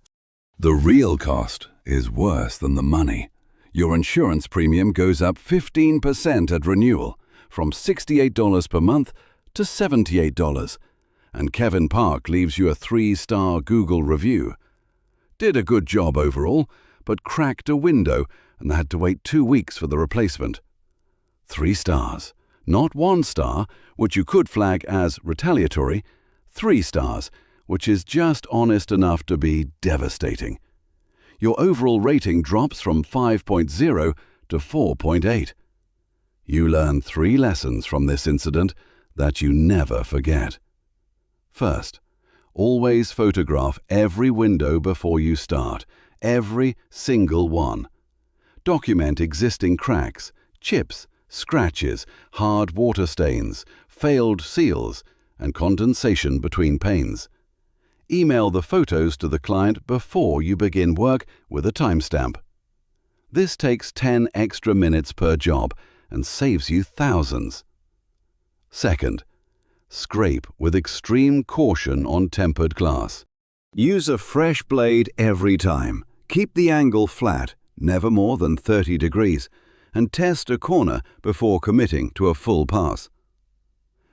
The real cost is worse than the money. Your insurance premium goes up 15% at renewal, from $68 per month to $78, and Kevin Park leaves you a 3-star Google review. Did a good job overall, but cracked a window and had to wait 2 weeks for the replacement. 3 stars, not 1 star, which you could flag as retaliatory, 3 stars, which is just honest enough to be devastating. Your overall rating drops from 5.0 to 4.8. You learn 3 lessons from this incident that you never forget. First, always photograph every window before you start, every single one. Document existing cracks, chips, scratches, hard water stains, failed seals, and condensation between panes. Email the photos to the client before you begin work with a timestamp. This takes 10 extra minutes per job and saves you thousands. Second, scrape with extreme caution on tempered glass. Use a fresh blade every time. Keep the angle flat, never more than 30 degrees, and test a corner before committing to a full pass.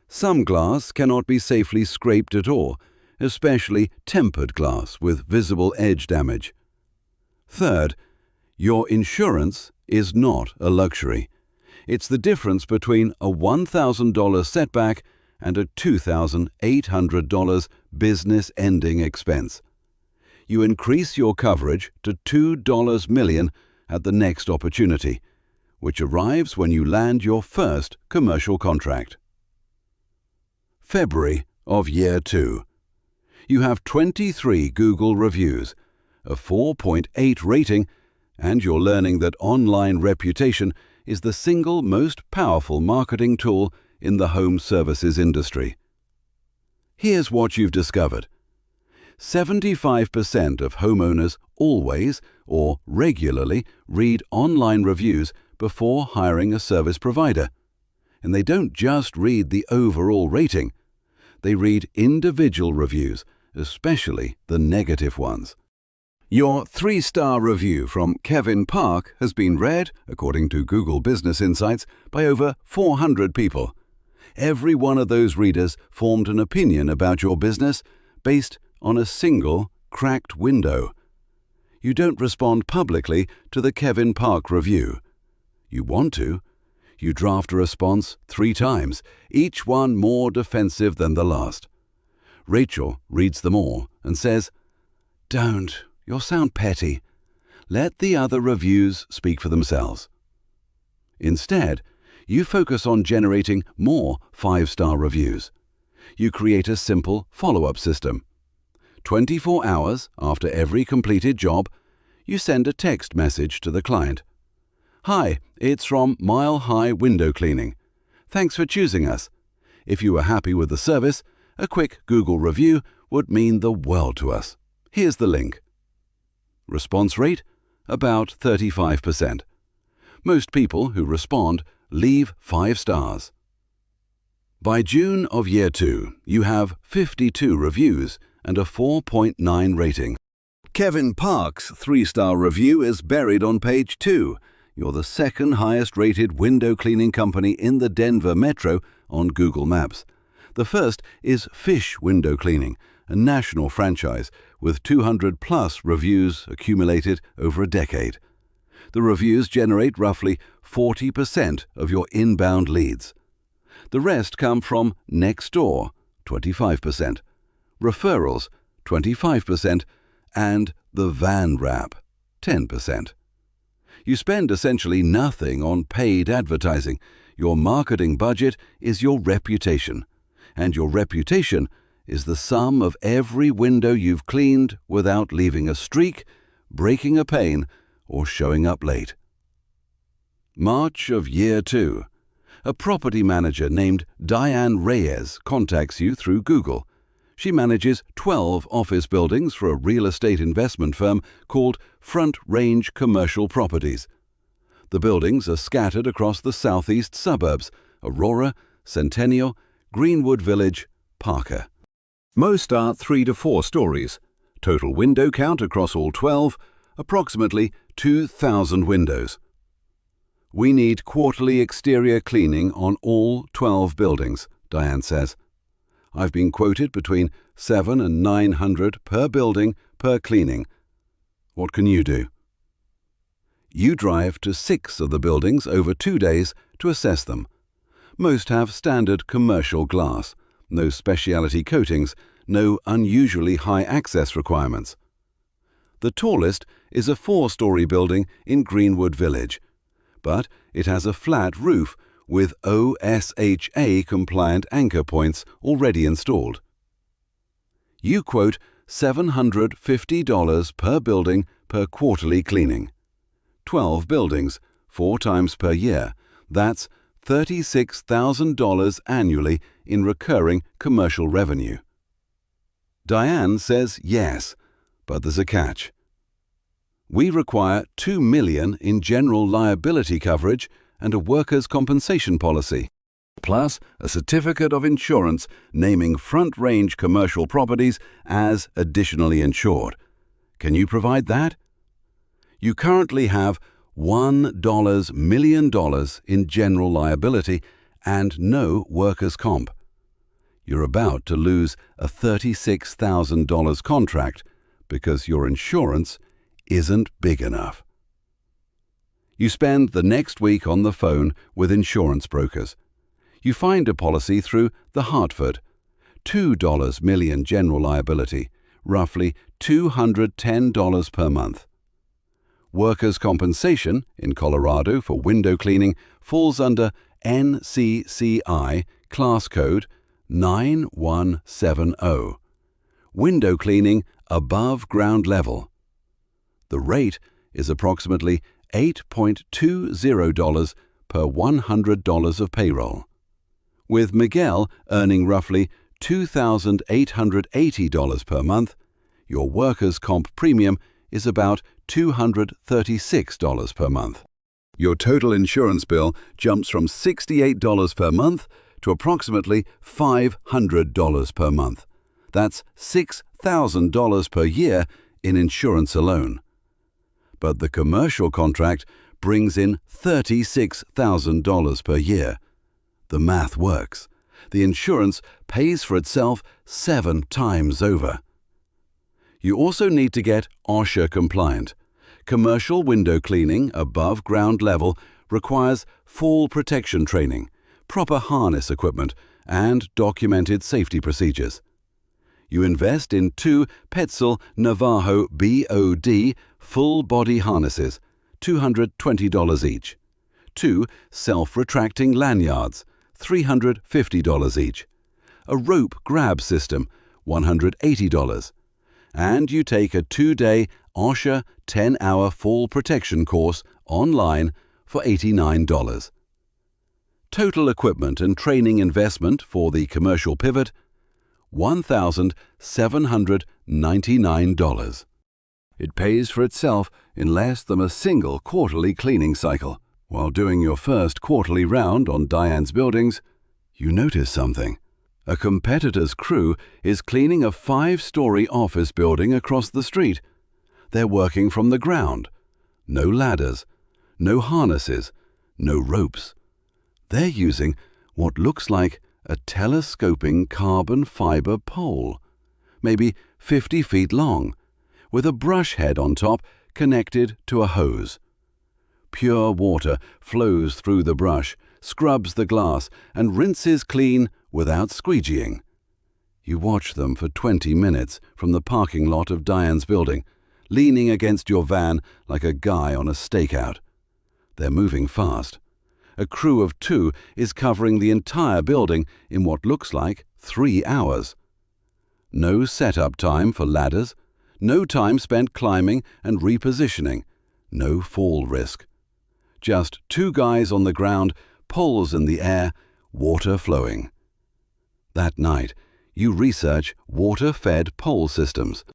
Some glass cannot be safely scraped at all, especially tempered glass with visible edge damage. Third, your insurance is not a luxury. It's the difference between a $1,000 setback and a $2,800 business-ending expense. You increase your coverage to $2 million at the next opportunity, which arrives when you land your first commercial contract. February of year 2. You have 23 Google reviews, a 4.8 rating, and you're learning that online reputation is the single most powerful marketing tool in the home services industry. Here's what you've discovered. 75% of homeowners always or regularly read online reviews before hiring a service provider. And they don't just read the overall rating. They read individual reviews, especially the negative ones. Your 3-star review from Kevin Park has been read, according to Google Business Insights, by over 400 people. Every one of those readers formed an opinion about your business based on a single cracked window. You don't respond publicly to the Kevin Park review. You want to. You draft a response 3 times, each one more defensive than the last. Rachel reads them all and says, "Don't. You'll sound petty. Let the other reviews speak for themselves." Instead, you focus on generating more 5-star reviews. You create a simple follow-up system. 24 hours after every completed job, you send a text message to the client. "Hi, it's from Mile High Window Cleaning. Thanks for choosing us. If you were happy with the service, a quick Google review would mean the world to us. Here's the link." Response rate? About 35%. Most people who respond leave 5 stars. By June of year 2, you have 52 reviews and a 4.9 rating. Kevin Park's 3-star review is buried on page 2. You're the second highest rated window cleaning company in the Denver metro on Google Maps. The first is Fish Window Cleaning, a national franchise with 200-plus reviews accumulated over a decade. The reviews generate roughly 40% of your inbound leads. The rest come from Nextdoor, 25%, referrals, 25%, and the van wrap, 10%. You spend essentially nothing on paid advertising. Your marketing budget is your reputation, and your reputation is the sum of every window you've cleaned without leaving a streak, breaking a pane, or showing up late. March of year 2. A property manager named Diane Reyes contacts you through Google. She manages 12 office buildings for a real estate investment firm called Front Range Commercial Properties. The buildings are scattered across the southeast suburbs: Aurora, Centennial, Greenwood Village, Parker. Most are 3 to 4 stories. Total window count across all 12, approximately 2,000 windows. "We need quarterly exterior cleaning on all 12 buildings," Diane says. "I've been quoted between $700 and $900 per building per cleaning. What can you do?" You drive to 6 of the buildings over 2 days to assess them. Most have standard commercial glass, no specialty coatings, no unusually high access requirements. The tallest is a 4-story building in Greenwood Village, but it has a flat roof with OSHA-compliant anchor points already installed. You quote $750 per building per quarterly cleaning. 12 buildings, 4 times per year. That's $36,000 annually in recurring commercial revenue. Diane says yes, but there's a catch. We require $2 million in general liability coverage and a workers' compensation policy, plus a certificate of insurance naming Front Range Commercial Properties as additionally insured. Can you provide that? You currently have $1 million in general liability and no workers' comp. You're about to lose a $36,000 contract because your insurance isn't big enough. You spend the next week on the phone with insurance brokers. You find a policy through the Hartford. $2 million general liability, roughly $210 per month. Workers' compensation in Colorado for window cleaning falls under NCCI class code 9170. Window cleaning above ground level. The rate is approximately $8.20 per $100 of payroll. With Miguel earning roughly $2,880 per month, your workers' comp premium is about $236 per month. Your total insurance bill jumps from $68 per month to approximately $500 per month. That's $6,000 per year in insurance alone. But the commercial contract brings in $36,000 per year. The math works. The insurance pays for itself 7 times over. You also need to get OSHA compliant. Commercial window cleaning above ground level requires fall protection training, proper harness equipment, and documented safety procedures. You invest in 2 Petzl Navajo BOD full-body harnesses, $220 each. 2 self-retracting lanyards, $350 each. A rope grab system, $180. And you take a 2-day OSHA 10-hour fall protection course online for $89. Total equipment and training investment for the commercial pivot, $1,799. It pays for itself in less than a single quarterly cleaning cycle. While doing your first quarterly round on Diane's buildings, you notice something. A competitor's crew is cleaning a 5-story office building across the street. They're working from the ground. No ladders, no harnesses, no ropes. They're using what looks like a telescoping carbon fiber pole, maybe 50 feet long, with a brush head on top connected to a hose. Pure water flows through the brush, scrubs the glass, and rinses clean without squeegeeing. You watch them for 20 minutes from the parking lot of Diane's building, leaning against your van like a guy on a stakeout. They're moving fast. A crew of 2 is covering the entire building in what looks like 3 hours. No setup time for ladders, no time spent climbing and repositioning, no fall risk. Just 2 guys on the ground, poles in the air, water flowing. That night, you research water-fed pole systems.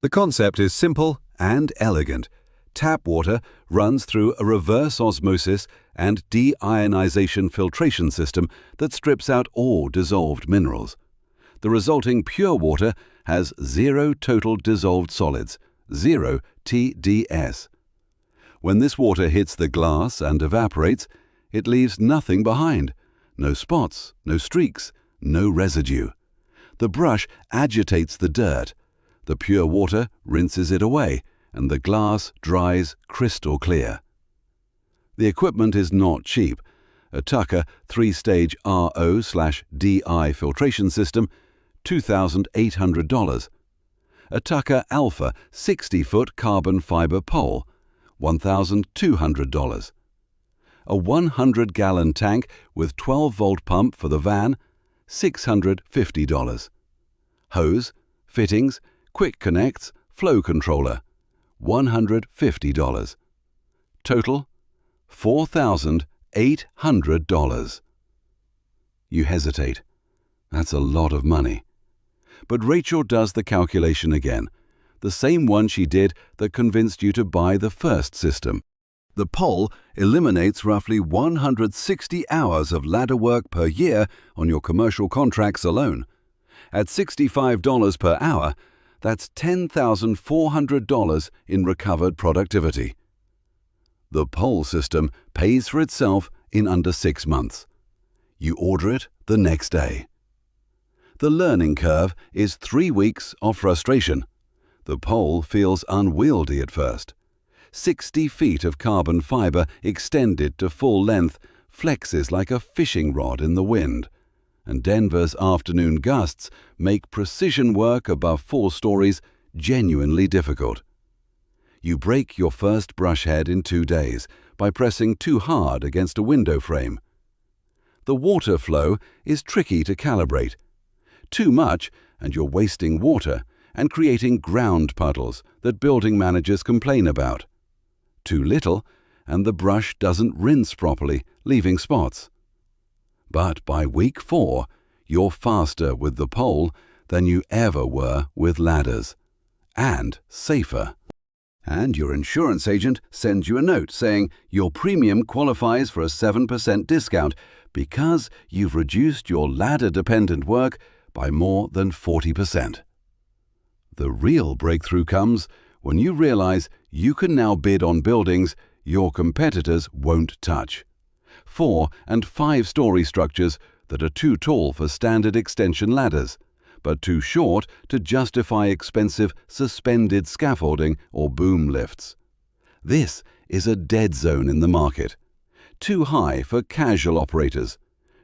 The concept is simple and elegant. Tap water runs through a reverse osmosis and deionization filtration system that strips out all dissolved minerals. The resulting pure water has 0 total dissolved solids, 0 TDS. When this water hits the glass and evaporates, it leaves nothing behind. No spots, no streaks, no residue. The brush agitates the dirt. The pure water rinses it away, and the glass dries crystal clear. The equipment is not cheap. A Tucker 3-stage RO/DI filtration system, $2,800. A Tucker Alpha 60-foot carbon fiber pole, $1,200. A 100-gallon tank with 12-volt pump for the van, $650. Hose, fittings, quick connects, flow controller, $150. Total, $4,800. You hesitate. That's a lot of money. But Rachel does the calculation again, the same one she did that convinced you to buy the first system. The pole eliminates roughly 160 hours of ladder work per year on your commercial contracts alone. At $65 per hour, that's $10,400 in recovered productivity. The pole system pays for itself in under 6 months. You order it the next day. The learning curve is 3 weeks of frustration. The pole feels unwieldy at first. 60 feet of carbon fiber extended to full length flexes like a fishing rod in the wind, and Denver's afternoon gusts make precision work above 4 stories genuinely difficult. You break your first brush head in 2 days by pressing too hard against a window frame. The water flow is tricky to calibrate. Too much and you're wasting water and creating ground puddles that building managers complain about. Too little and the brush doesn't rinse properly, leaving spots. But by week 4, you're faster with the pole than you ever were with ladders. And safer. And your insurance agent sends you a note saying your premium qualifies for a 7% discount because you've reduced your ladder-dependent work by more than 40%. The real breakthrough comes when you realize you can now bid on buildings your competitors won't touch. 4- and 5-story structures that are too tall for standard extension ladders, but too short to justify expensive suspended scaffolding or boom lifts. This is a dead zone in the market. Too high for casual operators,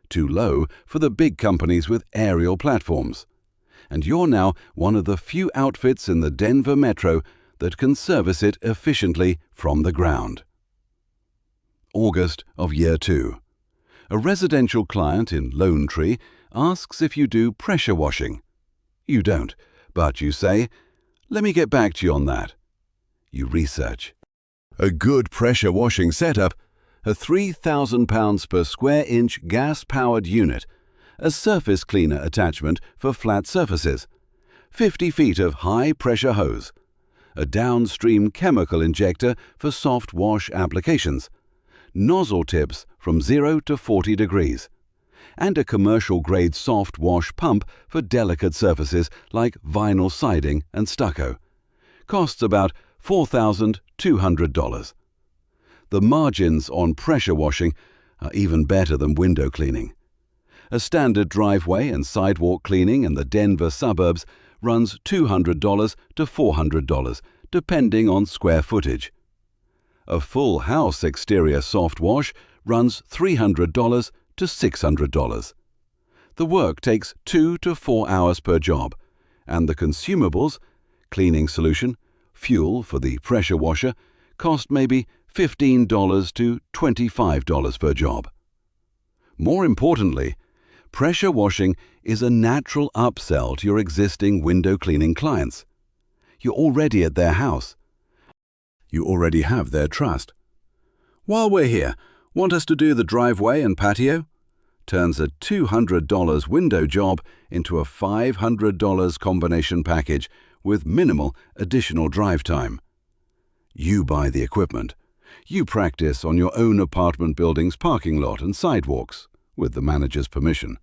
too low for the big companies with aerial platforms. And you're now one of the few outfits in the Denver metro that can service it efficiently from the ground. August of year 2. A residential client in Lone Tree asks if you do pressure washing. You don't, but you say, "Let me get back to you on that." You research. A good pressure washing setup, a £3,000 per square inch gas-powered unit, a surface cleaner attachment for flat surfaces, 50 feet of high-pressure hose, a downstream chemical injector for soft wash applications, nozzle tips from 0 to 40 degrees, and a commercial-grade soft wash pump for delicate surfaces like vinyl siding and stucco. Costs about $4,200. The margins on pressure washing are even better than window cleaning. A standard driveway and sidewalk cleaning in the Denver suburbs runs $200 to $400, depending on square footage. A full house exterior soft wash runs $300 to $600. The work takes 2 to 4 hours per job, and the consumables, cleaning solution, fuel for the pressure washer, cost maybe $15 to $25 per job. More importantly, pressure washing is a natural upsell to your existing window cleaning clients. You're already at their house. You already have their trust. While we're here, want us to do the driveway and patio? Turns a $200 window job into a $500 combination package with minimal additional drive time. You buy the equipment. You practice on your own apartment building's parking lot and sidewalks, with the manager's permission.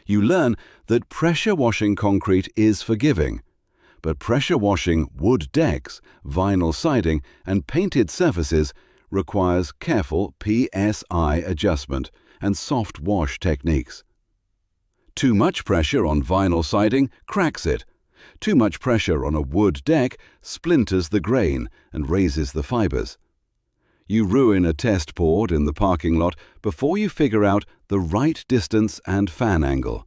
You learn that pressure washing concrete is forgiving, but pressure washing wood decks, vinyl siding, and painted surfaces requires careful PSI adjustment and soft wash techniques. Too much pressure on vinyl siding cracks it. Too much pressure on a wood deck splinters the grain and raises the fibers. You ruin a test board in the parking lot before you figure out the right distance and fan angle.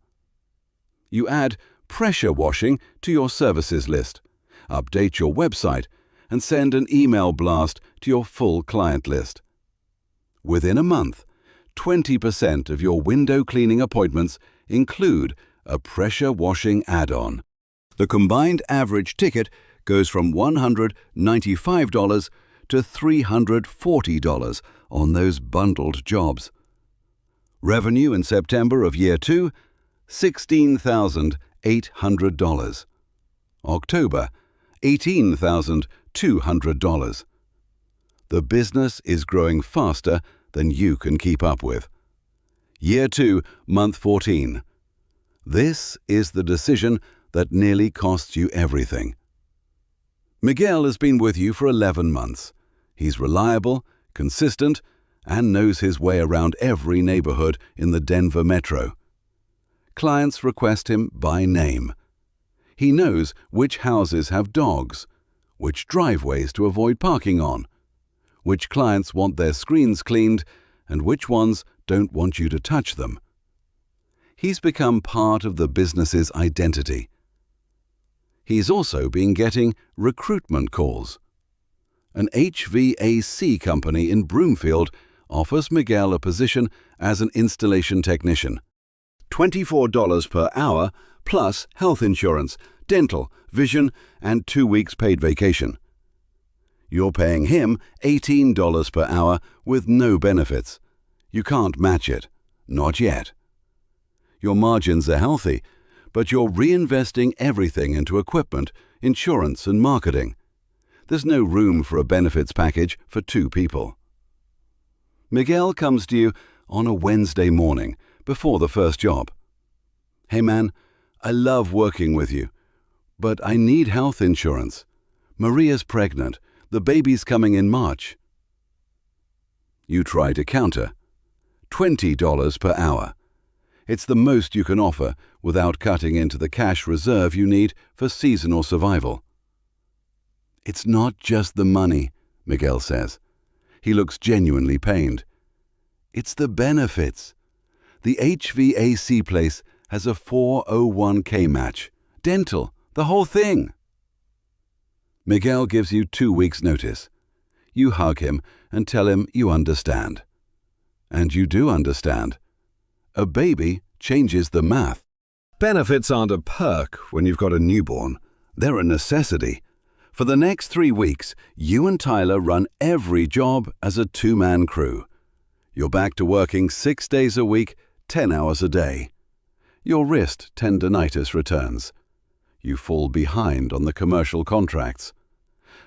You add pressure washing to your services list, update your website, and send an email blast to your full client list. Within a month, 20% of your window cleaning appointments include a pressure washing add-on. The combined average ticket goes from $195 to $340 on those bundled jobs. Revenue in September of year 2, $16,800. October, $18,200. The business is growing faster than you can keep up with. Year 2, month 14. This is the decision that nearly costs you everything. Miguel has been with you for 11 months. He's reliable, consistent, and knows his way around every neighborhood in the Denver metro. clients request him by name. He knows which houses have dogs, which driveways to avoid parking on, which clients want their screens cleaned, and which ones don't want you to touch them. He's become part of the business's identity. He's also been getting recruitment calls. An HVAC company in Broomfield offers Miguel a position as an installation technician. $24 per hour plus health insurance, dental, vision, and 2 weeks paid vacation. You're paying him $18 per hour with no benefits. You can't match it. Not yet. Your margins are healthy, but you're reinvesting everything into equipment, insurance, and marketing. There's no room for a benefits package for 2 people. Miguel comes to you on a Wednesday morning before the first job. "Hey man, I love working with you, but I need health insurance. Maria's pregnant. The baby's coming in March." You try to counter. $20 per hour. It's the most you can offer without cutting into the cash reserve you need for seasonal survival. "It's not just the money," Miguel says. He looks genuinely pained. "It's the benefits. The HVAC place has a 401k match. Dental, the whole thing." Miguel gives you 2 weeks' notice. You hug him and tell him you understand. And you do understand. A baby changes the math. Benefits aren't a perk when you've got a newborn. They're a necessity. For the next 3 weeks, you and Tyler run every job as a 2-man crew. You're back to working 6 days a week, 10 hours a day. Your wrist tendinitis returns. You fall behind on the commercial contracts.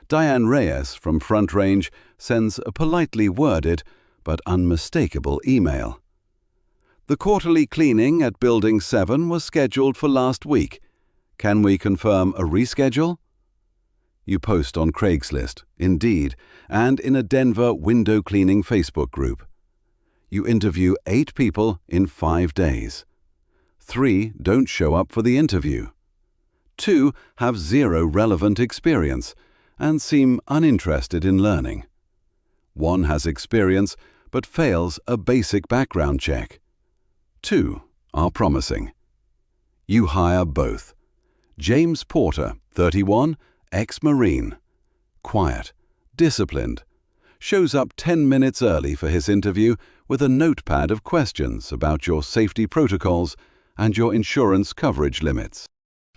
Diane Reyes from Front Range sends a politely worded but unmistakable email. "The quarterly cleaning at Building 7 was scheduled for last week. Can we confirm a reschedule?" You post on Craigslist, Indeed, and in a Denver window cleaning Facebook group. You interview 8 people in 5 days. 3 don't show up for the interview. 2 have 0 relevant experience and seem uninterested in learning. 1 has experience but fails a basic background check. 2 are promising. You hire both. James Porter, 31, ex-Marine. Quiet, disciplined. Shows up 10 minutes early for his interview with a notepad of questions about your safety protocols and your insurance coverage limits.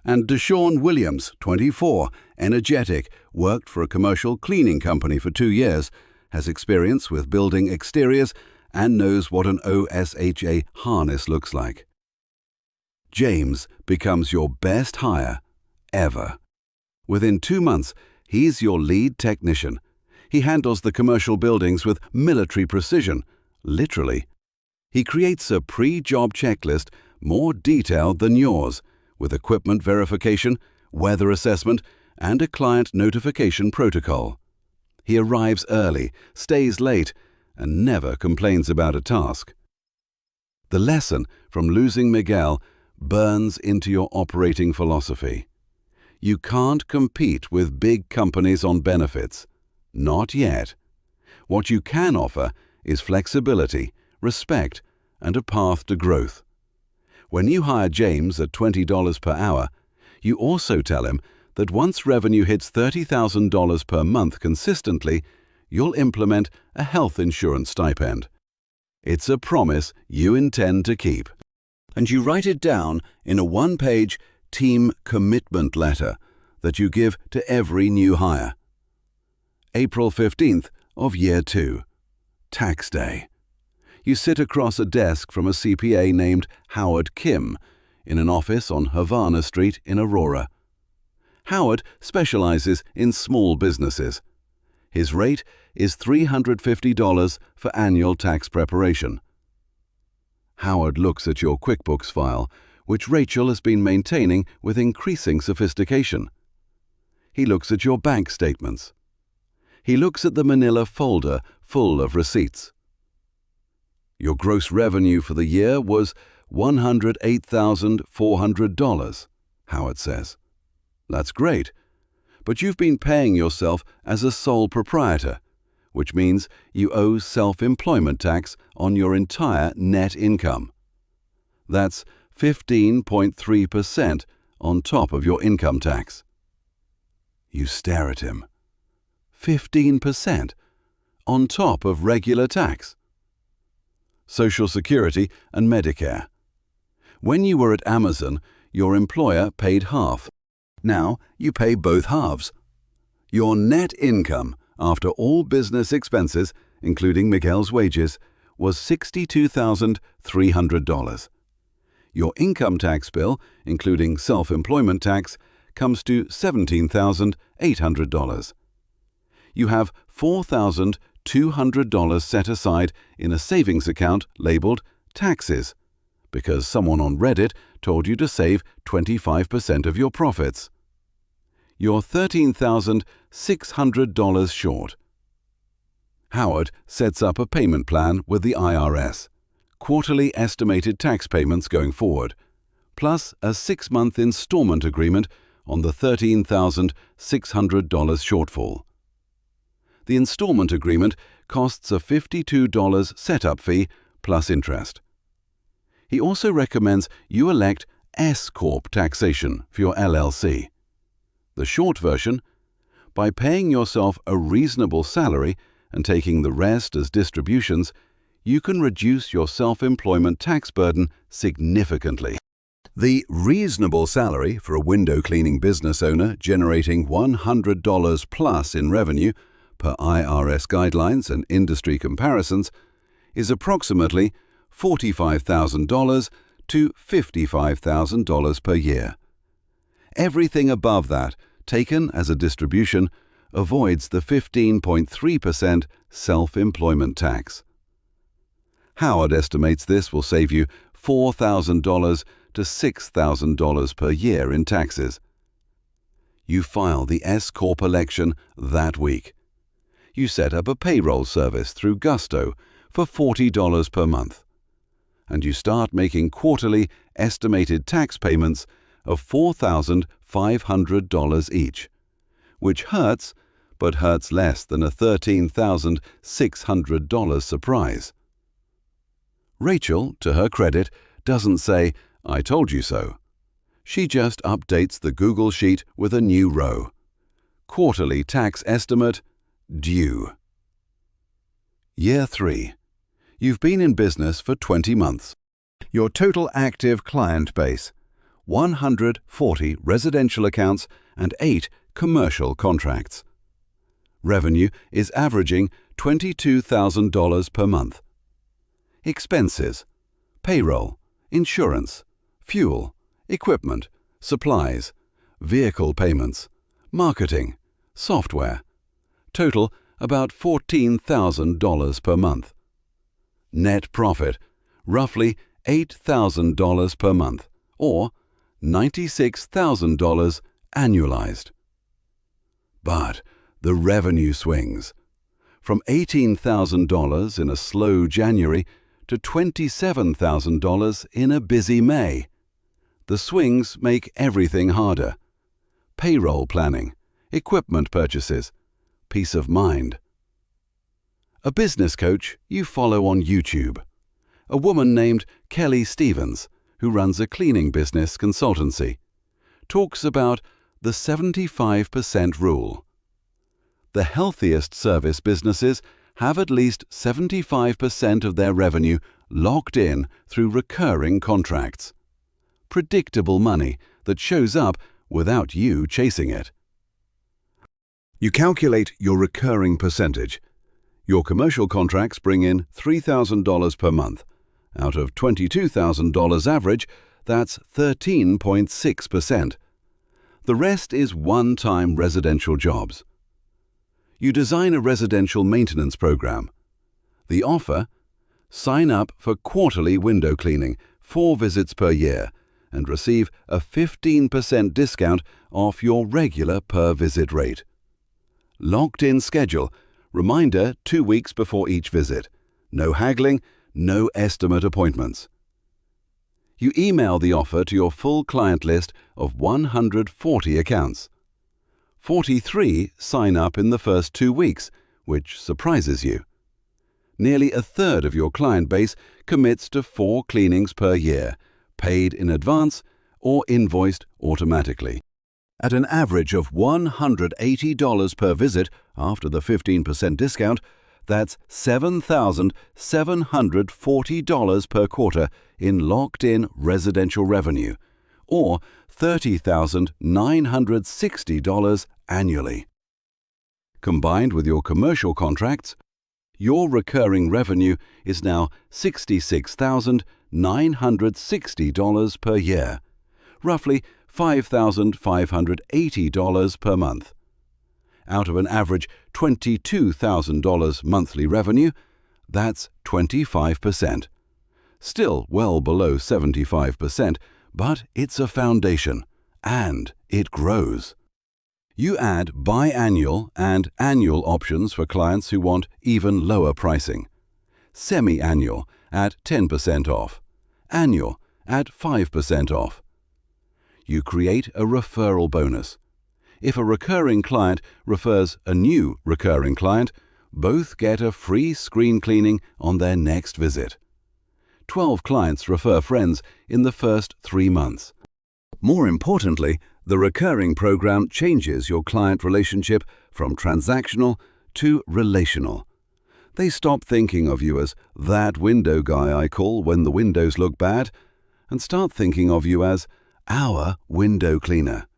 And Deshaun Williams, 24, energetic, worked for a commercial cleaning company for 2 years, has experience with building exteriors, and knows what an OSHA harness looks like. James becomes your best hire ever. Within 2 months, he's your lead technician. He handles the commercial buildings with military precision, literally. He creates a pre-job checklist more detailed than yours, with equipment verification, weather assessment, and a client notification protocol. He arrives early, stays late, and never complains about a task. The lesson from losing Miguel burns into your operating philosophy. You can't compete with big companies on benefits. Not yet. What you can offer is flexibility, respect, and a path to growth. When you hire James at $20 per hour, you also tell him that once revenue hits $30,000 per month consistently, you'll implement a health insurance stipend. It's a promise you intend to keep. And you write it down in a 1-page team commitment letter that you give to every new hire. April 15th of year 2, tax day. You sit across a desk from a CPA named Howard Kim in an office on Havana Street in Aurora. Howard specializes in small businesses. His rate is $350 for annual tax preparation. Howard looks at your QuickBooks file, which Rachel has been maintaining with increasing sophistication. He looks at your bank statements. He looks at the manila folder full of receipts. Your gross revenue for the year was $108,400, Howard says. That's great, but you've been paying yourself as a sole proprietor, which means you owe self-employment tax on your entire net income. That's 15.3% on top of your income tax. You stare at him. 15% on top of regular tax. Social Security and Medicare. When you were at Amazon, your employer paid half. Now you pay both halves. Your net income after all business expenses, including Miguel's wages, was $62,300. Your income tax bill, including self-employment tax, comes to $17,800. You have $4,200 set aside in a savings account labeled taxes, because someone on Reddit told you to save 25% of your profits. You're $13,600 short. Howard sets up a payment plan with the IRS, quarterly estimated tax payments going forward, plus a 6-month installment agreement on the $13,600 shortfall. The installment agreement costs a $52 setup fee plus interest. He also recommends you elect S-Corp taxation for your LLC. The short version: by paying yourself a reasonable salary and taking the rest as distributions, you can reduce your self-employment tax burden significantly. The reasonable salary for a window cleaning business owner generating $100 plus in revenue, per IRS guidelines and industry comparisons, is approximately $45,000 to $55,000 per year. Everything above that, taken as a distribution, avoids the 15.3% self-employment tax. Howard estimates this will save you $4,000 to $6,000 per year in taxes. You file the S-Corp election that week. You set up a payroll service through Gusto for $40 per month, and you start making quarterly estimated tax payments of $4,500 each, which hurts, but hurts less than a $13,600 surprise. Rachel, to her credit, doesn't say, "I told you so." She just updates the Google Sheet with a new row. Quarterly tax estimate due. Year 3. You've been in business for 20 months. Your total active client base: 140 residential accounts and 8 commercial contracts. Revenue is averaging $22,000 per month. Expenses: payroll, insurance, fuel, equipment, supplies, vehicle payments, marketing, software. Total about $14,000 per month. Net profit, roughly $8,000 per month, or $96,000 annualized. But the revenue swings. From $18,000 in a slow January to $27,000 in a busy May. The swings make everything harder. Payroll planning, equipment purchases, peace of mind. A business coach you follow on YouTube, a woman named Kelly Stevens, who runs a cleaning business consultancy, talks about the 75% rule. The healthiest service businesses have at least 75% of their revenue locked in through recurring contracts. Predictable money that shows up without you chasing it. You calculate your recurring percentage. Your commercial contracts bring in $3,000 per month. Out of $22,000 average, that's 13.6%. The rest is one-time residential jobs. You design a residential maintenance program. The offer: sign up for quarterly window cleaning, 4 visits per year, and receive a 15% discount off your regular per-visit rate. Locked-in schedule. Reminder 2 weeks before each visit. No haggling, no estimate appointments. You email the offer to your full client list of 140 accounts. 43 sign up in the first 2 weeks, which surprises you. Nearly a third of your client base commits to 4 cleanings per year, paid in advance or invoiced automatically. At an average of $180 per visit after the 15% discount, that's $7,740 per quarter in locked-in residential revenue, or $30,960 annually. Combined with your commercial contracts, your recurring revenue is now $66,960 per year, roughly $5,580 per month. Out of an average $22,000 monthly revenue, that's 25%. Still well below 75%, but it's a foundation, and it grows. You add biannual and annual options for clients who want even lower pricing. Semi-annual at 10% off. Annual at 5% off. You create a referral bonus. If a recurring client refers a new recurring client, both get a free screen cleaning on their next visit. 12 clients refer friends in the first 3 months. More importantly, the recurring program changes your client relationship from transactional to relational. They stop thinking of you as that window guy I call when the windows look bad, and start thinking of you as our window cleaner.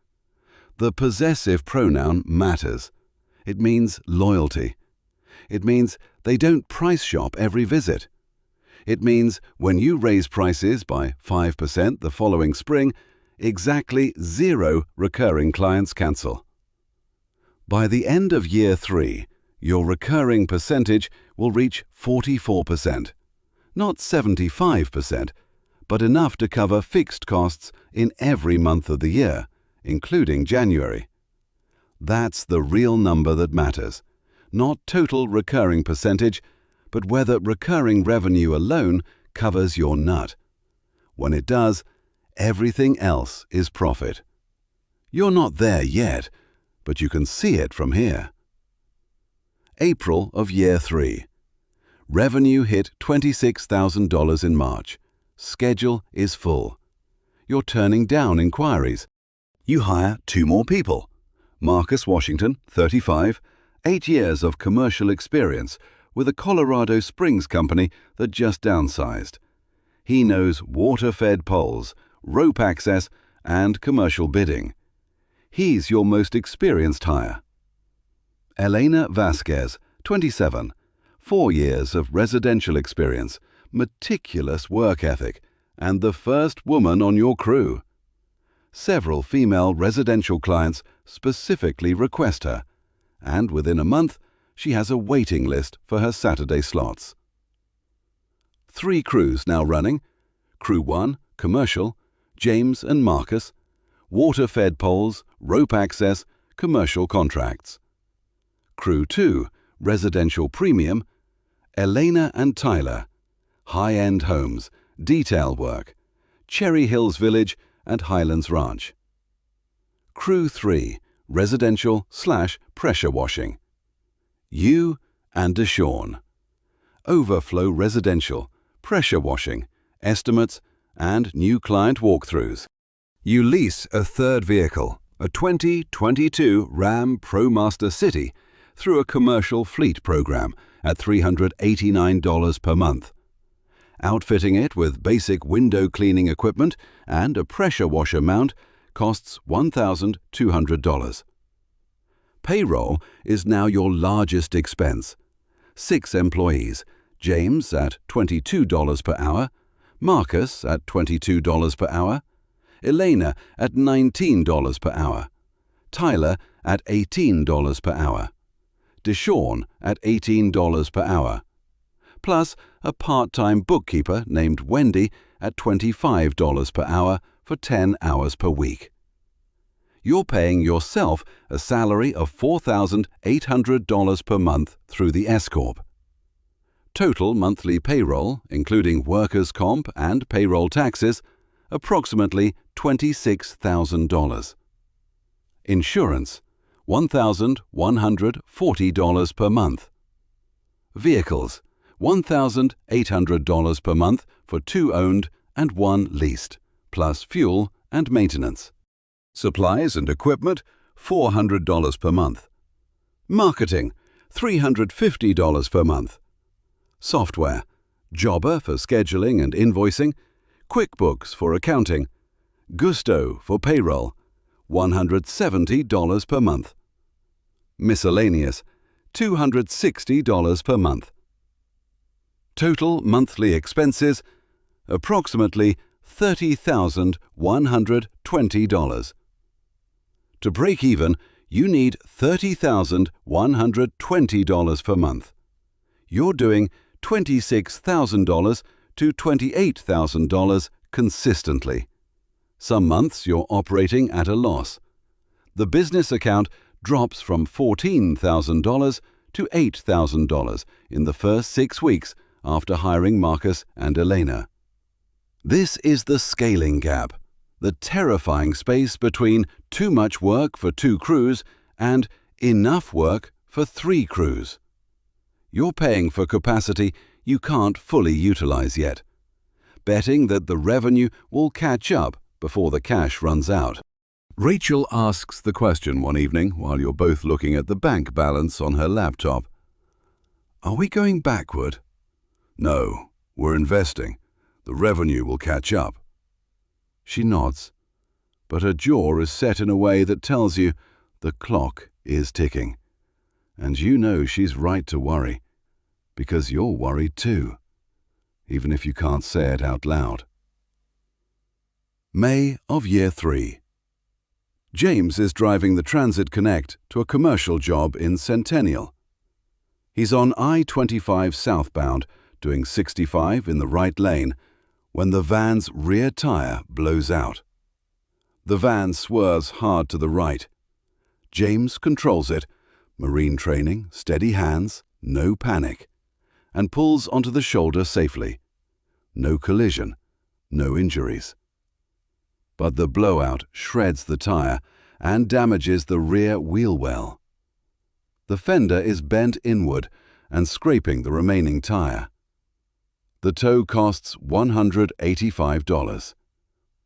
The possessive pronoun matters. It means loyalty. It means they don't price shop every visit. It means when you raise prices by 5% the following spring, exactly 0 recurring clients cancel. By the end of year 3, your recurring percentage will reach 44%. Not 75%, but enough to cover fixed costs in every month of the year, including January. That's the real number that matters, not total recurring percentage, but whether recurring revenue alone covers your nut. When it does, everything else is profit. You're not there yet, but you can see it from here. April of year 3. Revenue hit $26,000 in March. Schedule is full. You're turning down inquiries. You hire 2 more people. Marcus Washington, 35, 8 years of commercial experience with a Colorado Springs company that just downsized. He knows water-fed poles, rope access, and commercial bidding. He's your most experienced hire. Elena Vasquez, 27, 4 years of residential experience, meticulous work ethic, and the first woman on your crew. Several female residential clients specifically request her, and within a month, she has a waiting list for her Saturday slots. 3 crews now running. Crew 1, commercial, James and Marcus, water-fed poles, rope access, commercial contracts. Crew 2, residential premium, Elena and Tyler, high-end homes, detail work, Cherry Hills Village and Highlands Ranch. Crew 3, residential/pressure washing, you and Deshawn. Overflow residential, pressure washing, estimates, and new client walkthroughs. You lease a third vehicle, a 2022 Ram ProMaster City, through a commercial fleet program at $389 per month. Outfitting it with basic window cleaning equipment and a pressure washer mount costs $1,200. Payroll is now your largest expense. 6 employees, James at $22 per hour, Marcus at $22 per hour, Elena at $19 per hour, Tyler at $18 per hour, Deshawn at $18 per hour, plus a part-time bookkeeper named Wendy at $25 per hour for 10 hours per week. You're paying yourself a salary of $4,800 per month through the S-Corp. Total monthly payroll, including workers' comp and payroll taxes, approximately $26,000. Insurance, $1,140 per month. Vehicles, $1,800 per month for 2 owned and 1 leased, plus fuel and maintenance. Supplies and equipment, $400 per month. Marketing, $350 per month. Software, Jobber for scheduling and invoicing, QuickBooks for accounting, Gusto for payroll, $170 per month. Miscellaneous, $260 per month. Total monthly expenses, approximately $30,120. To break even, you need $30,120 per month. You're doing $26,000 to $28,000 consistently. Some months you're operating at a loss. The business account drops from $14,000 to $8,000 in the first 6 weeks after hiring Marcus and Elena. This is the scaling gap, the terrifying space between too much work for 2 crews and enough work for 3 crews. You're paying for capacity you can't fully utilize yet, betting that the revenue will catch up before the cash runs out. Rachel asks the question one evening while you're both looking at the bank balance on her laptop. Are we going backward? No, we're investing. The revenue will catch up. She nods, but her jaw is set in a way that tells you the clock is ticking. And you know she's right to worry, because you're worried too, even if you can't say it out loud. May of Year 3. James is driving the Transit Connect to a commercial job in Centennial. He's on I-25 southbound, doing 65 in the right lane, when the van's rear tire blows out. The van swerves hard to the right. James controls it, marine training, steady hands, no panic, and pulls onto the shoulder safely. No collision, no injuries. But the blowout shreds the tire and damages the rear wheel well. The fender is bent inward and scraping the remaining tire. The tow costs $185.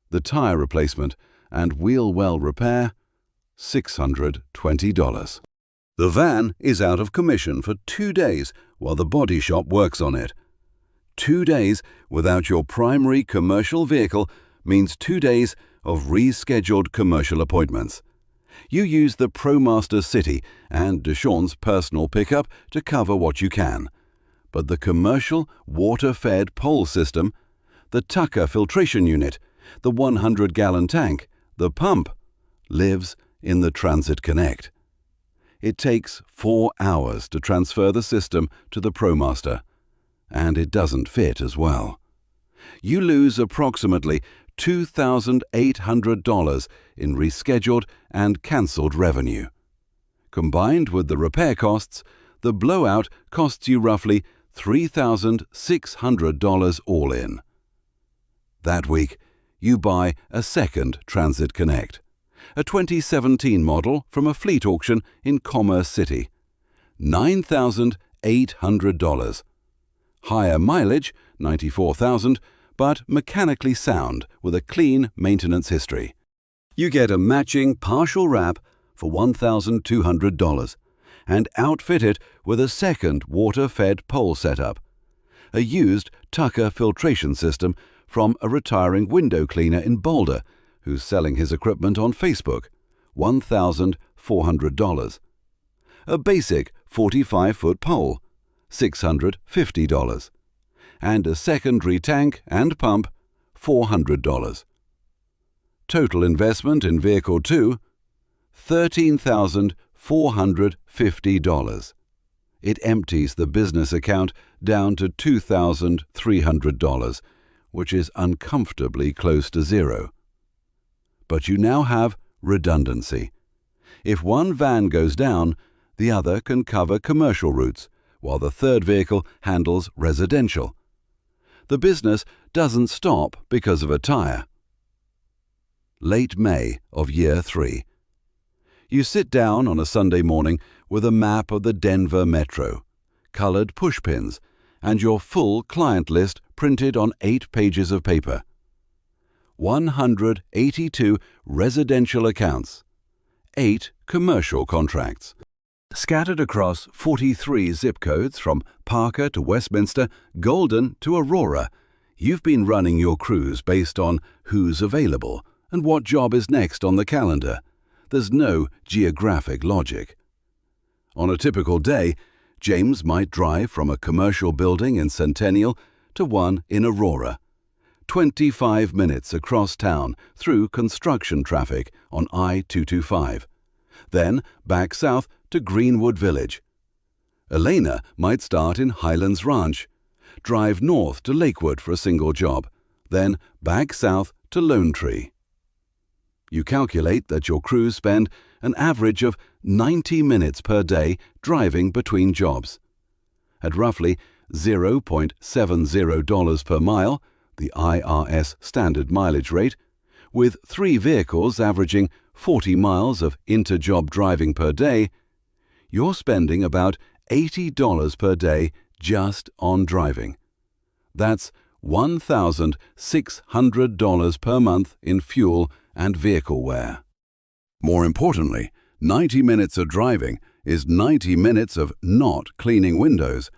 The tire replacement and wheel well repair, $620. The van is out of commission for 2 days while the body shop works on it. 2 days without your primary commercial vehicle means 2 days of rescheduled commercial appointments. You use the ProMaster City and Deshawn's personal pickup to cover what you can. But the commercial water-fed pole system, the Tucker filtration unit, the 100-gallon tank, the pump, lives in the Transit Connect. It takes 4 hours to transfer the system to the ProMaster, and it doesn't fit as well. You lose approximately $2,800 in rescheduled and cancelled revenue. Combined with the repair costs, the blowout costs you roughly $3,600 all in. That week, you buy a second Transit Connect, a 2017 model from a fleet auction in Commerce City, $9,800. Higher mileage, $94,000, but mechanically sound with a clean maintenance history. You get a matching partial wrap for $1,200 and outfit it with a second water-fed pole setup, a used Tucker filtration system from a retiring window cleaner in Boulder who's selling his equipment on Facebook, $1,400, a basic 45-foot pole, $650, and a secondary tank and pump, $400. Total investment in Vehicle 2, $13,450. It empties the business account down to $2,300, which is uncomfortably close to zero. But you now have redundancy. If one van goes down, the other can cover commercial routes, while the third vehicle handles residential. The business doesn't stop because of a tire. late May of Year 3. You sit down on a Sunday morning with a map of the Denver Metro, colored pushpins, and your full client list printed on 8 pages of paper. 182 residential accounts, 8 commercial contracts, scattered across 43 zip codes from Parker to Westminster, Golden to Aurora. You've been running your crews based on who's available and what job is next on the calendar. There's no geographic logic. On a typical day, James might drive from a commercial building in Centennial to one in Aurora. 25 minutes across town through construction traffic on I-225. Then back south to Greenwood Village. Elena might start in Highlands Ranch, drive north to Lakewood for a single job, then back south to Lone Tree. You calculate that your crews spend an average of 90 minutes per day driving between jobs. At roughly $0.70 per mile, the IRS standard mileage rate, with 3 vehicles averaging 40 miles of inter-job driving per day, you're spending about $80 per day just on driving. That's $1,600 per month in fuel and vehicle wear. More importantly, 90 minutes of driving is 90 minutes of not cleaning windows.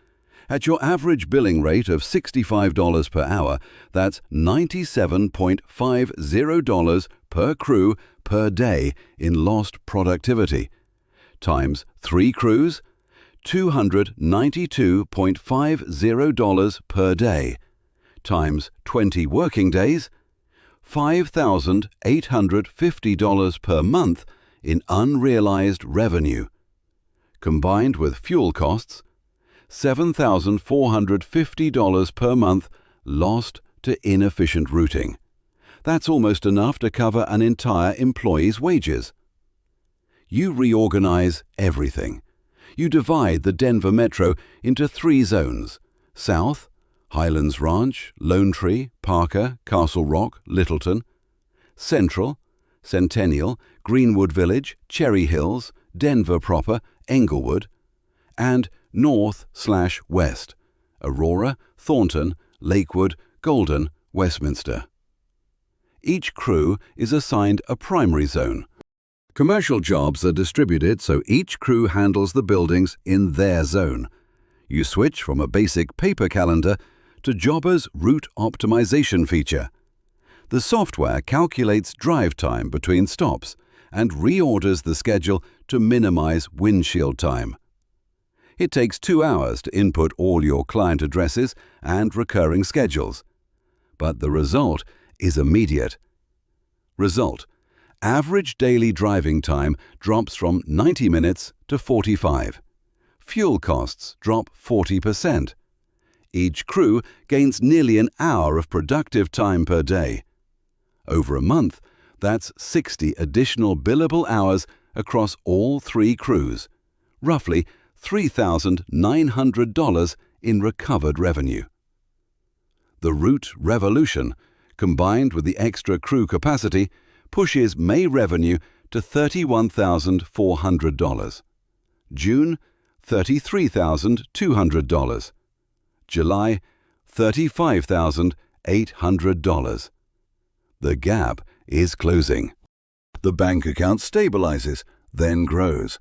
At your average billing rate of $65 per hour, that's $97.50 per crew per day in lost productivity. Times 3 crews, $292.50 per day. Times 20 working days, $5,850 per month in unrealized revenue. Combined with fuel costs, $7,450 per month lost to inefficient routing. That's almost enough to cover an entire employee's wages. You reorganize everything. You divide the Denver Metro into 3 zones: South, Highlands Ranch, Lone Tree, Parker, Castle Rock, Littleton; Central, Centennial, Greenwood Village, Cherry Hills, Denver proper, Englewood; and North/West, Aurora, Thornton, Lakewood, Golden, Westminster. Each crew is assigned a primary zone. Commercial jobs are distributed so each crew handles the buildings in their zone. You switch from a basic paper calendar to Jobber's route optimization feature. The software calculates drive time between stops and reorders the schedule to minimize windshield time. It takes 2 hours to input all your client addresses and recurring schedules. But the result is immediate. Result: average daily driving time drops from 90 minutes to 45. Fuel costs drop 40%. Each crew gains nearly an hour of productive time per day. Over a month, that's 60 additional billable hours across all 3 crews, roughly $3,900 in recovered revenue. The route revolution, combined with the extra crew capacity, pushes May revenue to $31,400. June, $33,200. July, $35,800. The gap is closing. The bank account stabilizes, then grows.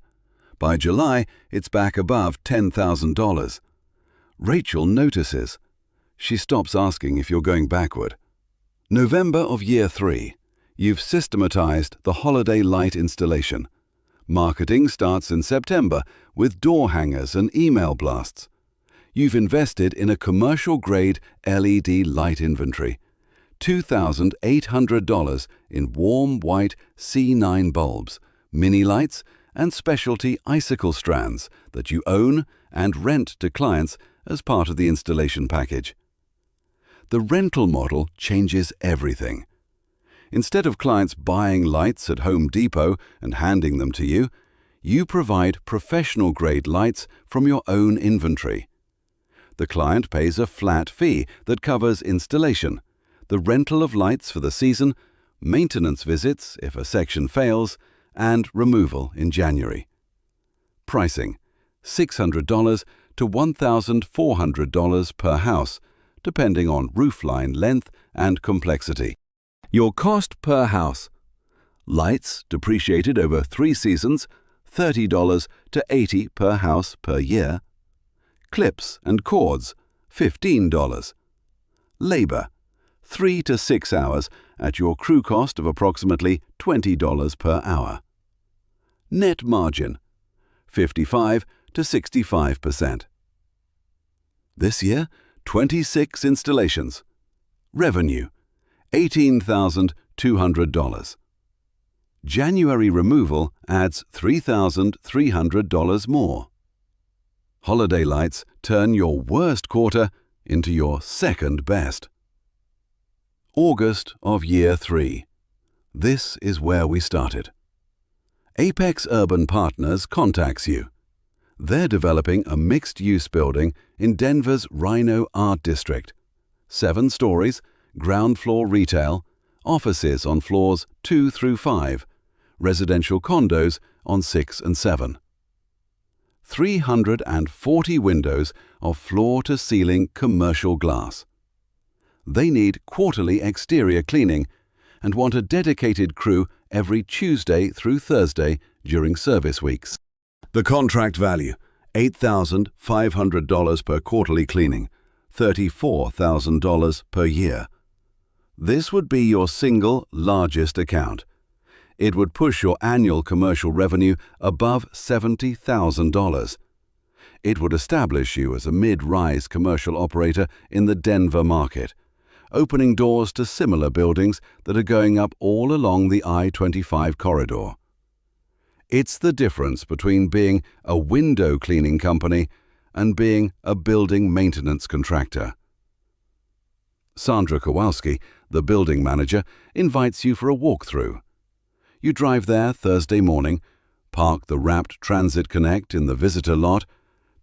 By July, it's back above $10,000. Rachel notices. She stops asking if you're going backward. November of Year 3. You've systematized the holiday light installation. Marketing starts in September with door hangers and email blasts. You've invested in a commercial-grade LED light inventory. $2,800 in warm white C9 bulbs, mini lights, and specialty icicle strands that you own and rent to clients as part of the installation package. The rental model changes everything. Instead of clients buying lights at Home Depot and handing them to you, you provide professional-grade lights from your own inventory. The client pays a flat fee that covers installation, the rental of lights for the season, maintenance visits if a section fails, and removal in January. Pricing: $600 to $1,400 per house, depending on roofline length and complexity. Your cost per house: lights, depreciated over 3 seasons, $30 to $80 per house per year. Clips and cords, $15. Labor, 3 to 6 hours at your crew cost of approximately $20 per hour. Net margin, 55 to 65%. This year, 26 installations. Revenue, $18,200. January removal adds $3,300 more. Holiday lights turn your worst quarter into your second best. August of Year 3. This is where we started. Apex Urban Partners contacts you. They're developing a mixed-use building in Denver's Rhino Art District. 7 stories, ground floor retail, offices on floors 2 through 5, residential condos on 6 and 7. 340 windows of floor-to-ceiling commercial glass. They need quarterly exterior cleaning and want a dedicated crew every Tuesday through Thursday during service weeks. The contract value, $8,500 per quarterly cleaning, $34,000 per year. This would be your single largest account. It would push your annual commercial revenue above $70,000. It would establish you as a mid-rise commercial operator in the Denver market, opening doors to similar buildings that are going up all along the I-25 corridor. It's the difference between being a window cleaning company and being a building maintenance contractor. Sandra Kowalski, the building manager, invites you for a walkthrough. You drive there Thursday morning, park the wrapped Transit Connect in the visitor lot,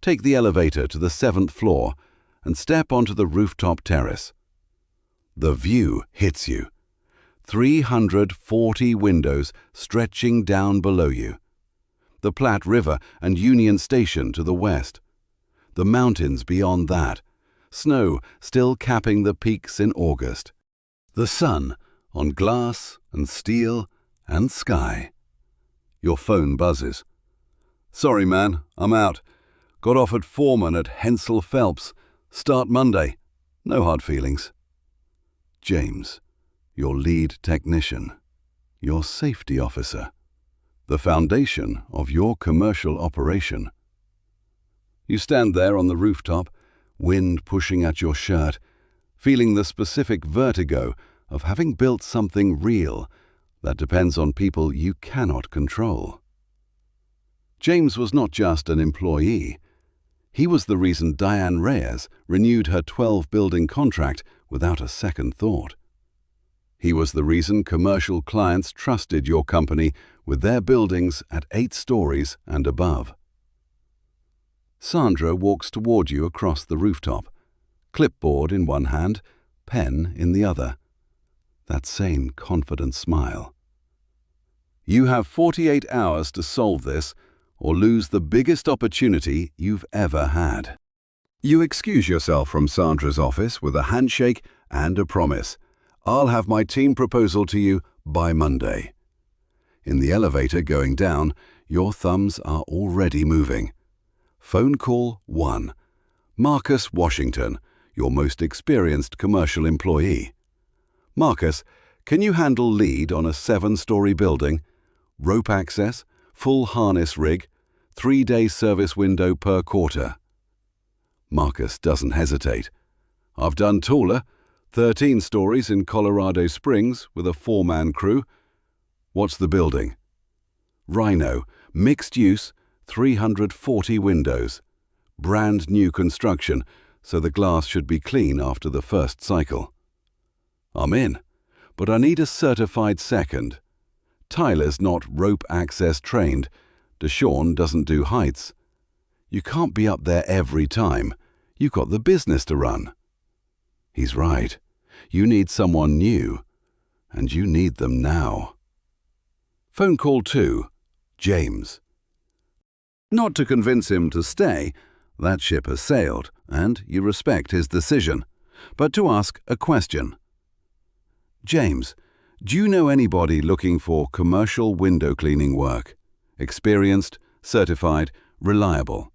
take the elevator to the 7th floor, and step onto the rooftop terrace. The view hits you. 340 windows stretching down below you. The Platte River and Union Station to the west. The mountains beyond that. Snow still capping the peaks in August. The sun on glass and steel and sky. Your phone buzzes. "Sorry, man, I'm out. Got offered foreman at Hensel Phelps. Start Monday. No hard feelings." James, your lead technician, your safety officer, the foundation of your commercial operation. You stand there on the rooftop, wind pushing at your shirt, feeling the specific vertigo of having built something real that depends on people you cannot control. James was not just an employee. He was the reason Diane Reyes renewed her 12-building contract without a second thought. He was the reason commercial clients trusted your company with their buildings at 8 stories and above. Sandra walks toward you across the rooftop, clipboard in one hand, pen in the other. That same confident smile. You have 48 hours to solve this or lose the biggest opportunity you've ever had. You excuse yourself from Sandra's office with a handshake and a promise. "I'll have my team proposal to you by Monday." In the elevator going down, your thumbs are already moving. Phone call 1. Marcus Washington, your most experienced commercial employee. "Marcus, can you handle lead on a 7-story building? Rope access, full harness rig, 3-day service window per quarter." Marcus doesn't hesitate. "I've done taller, 13 stories in Colorado Springs with a 4-man crew. What's the building?" "Rhino, mixed use, 340 windows. Brand new construction, so the glass should be clean after the first cycle." "I'm in, but I need a certified second. Tyler's not rope access trained. Deshawn doesn't do heights. You can't be up there every time. You've got the business to run." He's right. You need someone new. and you need them now. Phone call 2. James. Not to convince him to stay, that ship has sailed, and you respect his decision, but to ask a question. James, do you know anybody looking for commercial window cleaning work? Experienced, certified, reliable.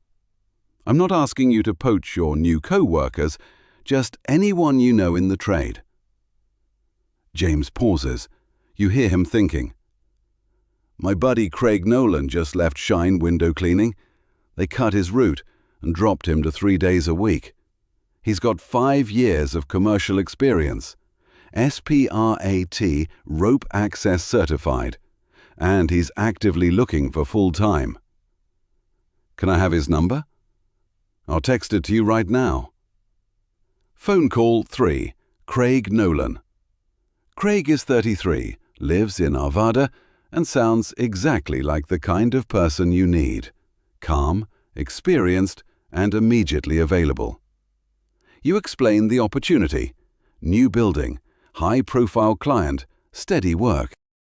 I'm not asking you to poach your new co-workers, just anyone you know in the trade. James pauses. You hear him thinking. My buddy Craig Nolan just left Shine Window Cleaning. They cut his route and dropped him to 3 days a week. He's got 5 years of commercial experience, SPRAT Rope Access certified, and he's actively looking for full-time. Can I have his number? I'll text it to you right now. Phone call 3. Craig Nolan. Craig is 33, lives in Arvada, and sounds exactly like the kind of person you need. Calm, experienced, and immediately available. You explain the opportunity. New building, high-profile client, steady work.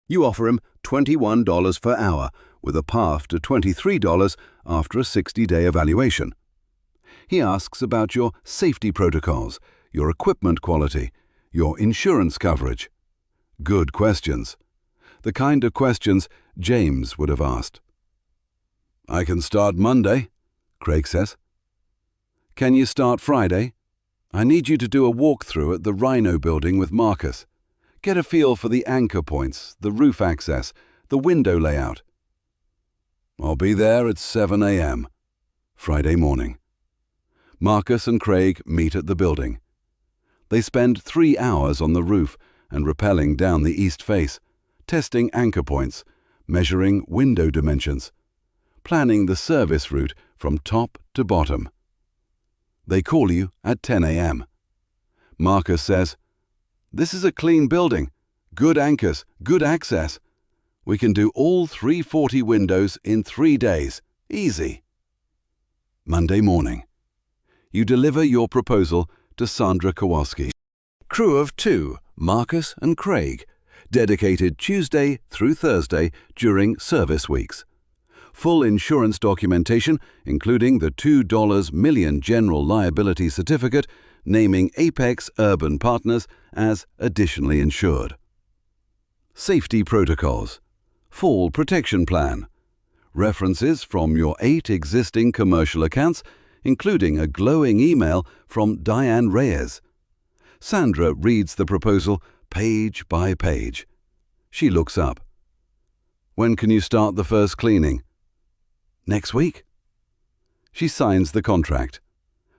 You offer him $21 per hour, with a path to $23 after a 60-day evaluation. He asks about your safety protocols, your equipment quality, your insurance coverage. Good questions. The kind of questions James would have asked. I can start Monday, Craig says. Can you start Friday? I need you to do a walkthrough at the Rhino building with Marcus. Get a feel for the anchor points, the roof access, the window layout. I'll be there at 7 a.m. Friday morning. Marcus and Craig meet at the building. They spend 3 hours on the roof and rappelling down the east face, testing anchor points, measuring window dimensions, planning the service route from top to bottom. They call you at 10 a.m. Marcus says, "This is a clean building, good anchors, good access. We can do all 340 windows in 3 days, easy." Monday morning. You deliver your proposal to Sandra Kowalski. Crew of 2, Marcus and Craig, dedicated Tuesday through Thursday during service weeks. Full insurance documentation, including the $2 million general liability certificate, naming Apex Urban Partners as additionally insured. Safety protocols. Fall protection plan. References from your 8 existing commercial accounts, including a glowing email from Diane Reyes. Sandra reads the proposal page by page. She looks up. When can you start the first cleaning? Next week. She signs the contract.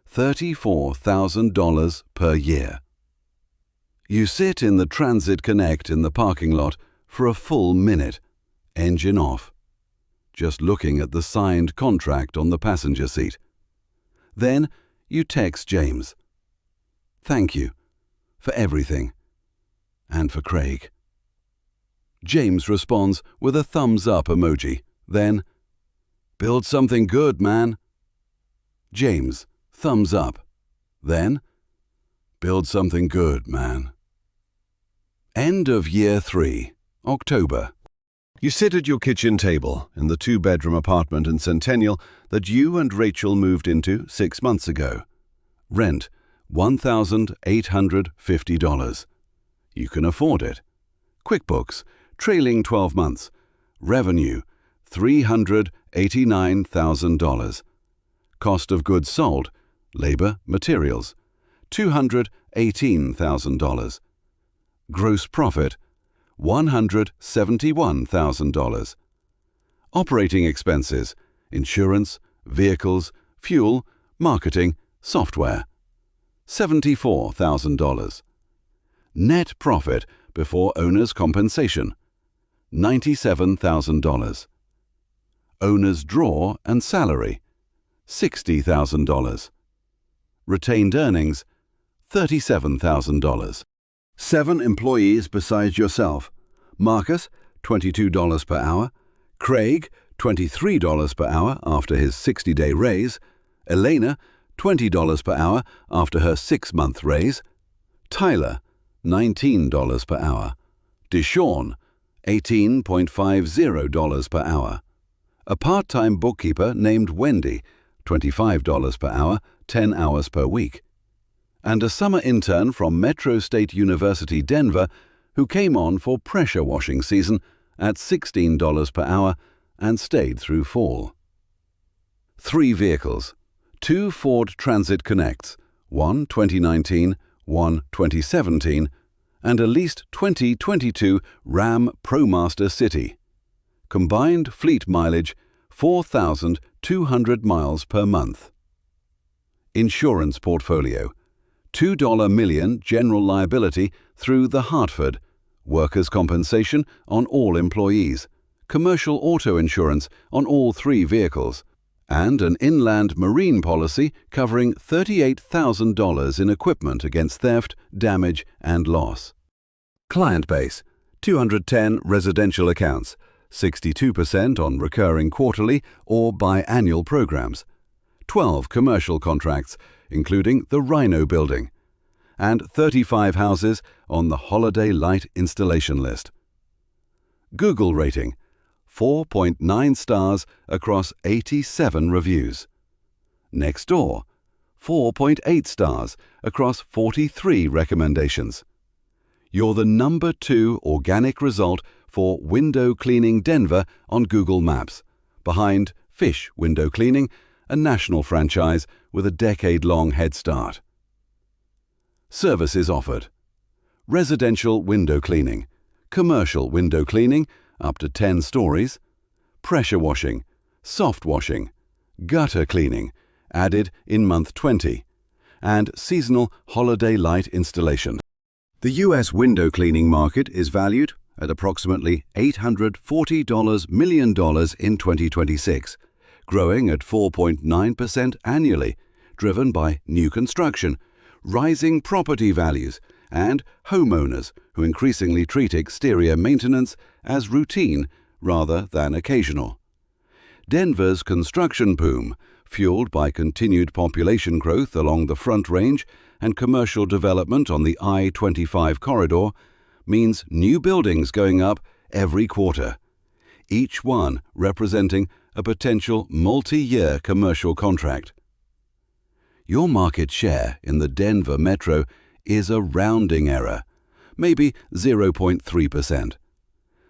$34,000 per year. You sit in the Transit Connect in the parking lot for a full minute, engine off, just looking at the signed contract on the passenger seat. Then you text James. Thank you for everything, and for Craig. James responds with a thumbs up emoji, then, build something good, man. James, thumbs up, then, build something good, man. End of year 3, October. You sit at your kitchen table in the 2-bedroom apartment in Centennial that you and Rachel moved into 6 months ago. Rent, $1,850. You can afford it. QuickBooks, trailing 12 months. Revenue, $389,000. Cost of goods sold, labor, materials, $218,000. Gross profit, $171,000. Operating expenses, insurance, vehicles, fuel, marketing, software, $74,000. Net profit before owner's compensation, $97,000. Owner's draw and salary, $60,000. Retained earnings, $37,000. 7 employees besides yourself. Marcus, $22 per hour. Craig, $23 per hour after his 60-day raise. Elena, $20 per hour after her 6-month raise. Tyler, $19 per hour. Deshawn, $18.50 per hour. A part-time bookkeeper named Wendy, $25 per hour, 10 hours per week. And a summer intern from Metro State University, Denver, who came on for pressure washing season at $16 per hour and stayed through fall. 3 vehicles, 2 Ford Transit Connects, one 2019, one 2017, and a leased 2022 Ram ProMaster City. Combined fleet mileage 4,200 miles per month. Insurance portfolio: $2 million general liability through the Hartford, workers' compensation on all employees, commercial auto insurance on all 3 vehicles, and an inland marine policy covering $38,000 in equipment against theft, damage, and loss. Client base: 210 residential accounts, 62% on recurring quarterly or biannual programs, 12 commercial contracts, including the Rhino building, and 35 houses on the Holiday Light installation list. Google rating: 4.9 stars across 87 reviews. Nextdoor: 4.8 stars across 43 recommendations. You're the number 2 organic result for window cleaning Denver on Google Maps, behind Fish Window Cleaning, a national franchise with a decade-long head start. Services offered: residential window cleaning, commercial window cleaning up to 10 stories, pressure washing, soft washing, gutter cleaning added in month 20, and seasonal Holiday Light installation. The U.S. window cleaning market is valued at approximately $840 million in 2026, growing at 4.9% annually, driven by new construction, rising property values, and homeowners who increasingly treat exterior maintenance as routine rather than occasional. Denver's construction boom, fueled by continued population growth along the Front Range and commercial development on the I-25 corridor, means new buildings going up every quarter, each one representing a potential multi-year commercial contract. Your market share in the Denver metro is a rounding error, maybe 0.3%.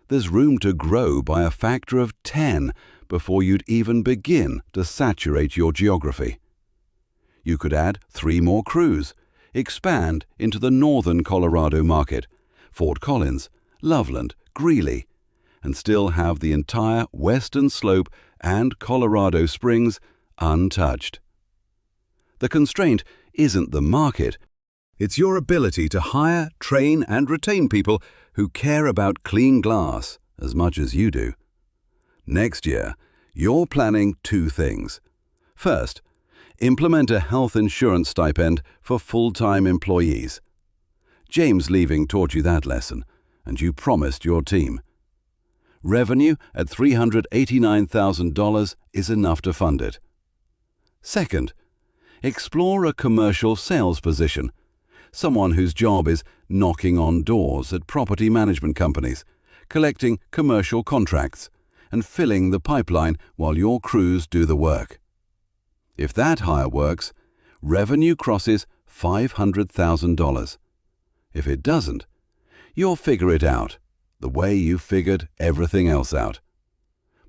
There's room to grow by a factor of 10 before you'd even begin to saturate your geography. You could add 3 more crews, expand into the northern Colorado market, Fort Collins, Loveland, Greeley, and still have the entire western slope and Colorado Springs untouched. The constraint isn't the market. It's your ability to hire, train, and retain people who care about clean glass as much as you do. Next year, you're planning 2 things. First, implement a health insurance stipend for full-time employees. James leaving taught you that lesson, and you promised your team. Revenue at $389,000 is enough to fund it. Second, explore a commercial sales position, someone whose job is knocking on doors at property management companies, collecting commercial contracts, and filling the pipeline while your crews do the work. If that hire works, revenue crosses $500,000. If it doesn't, you'll figure it out the way you figured everything else out.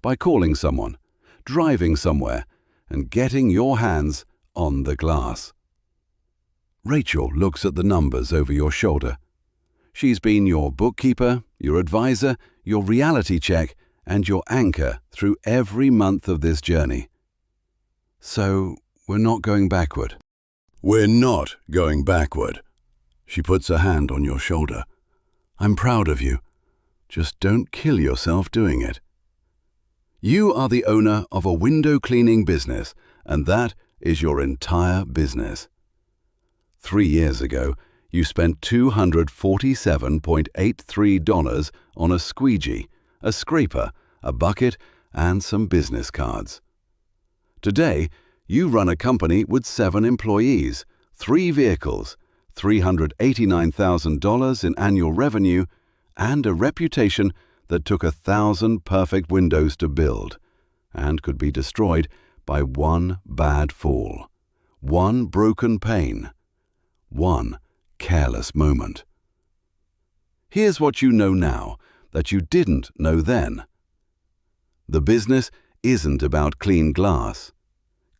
By calling someone, driving somewhere, and getting your hands on the glass. Rachel looks at the numbers over your shoulder. She's been your bookkeeper, your advisor, your reality check, and your anchor through every month of this journey. So, we're not going backward. We're not going backward. She puts a hand on your shoulder. I'm proud of you. Just don't kill yourself doing it. You are the owner of a window cleaning business, and that is your entire business. 3 years ago, you spent $247.83 on a squeegee, a scraper, a bucket, and some business cards. Today, you run a company with 7 employees, 3 vehicles, $389,000 in annual revenue, and a reputation that took 1,000 perfect windows to build and could be destroyed by one bad fall, one broken pane, one careless moment. Here's what you know now that you didn't know then. The business isn't about clean glass.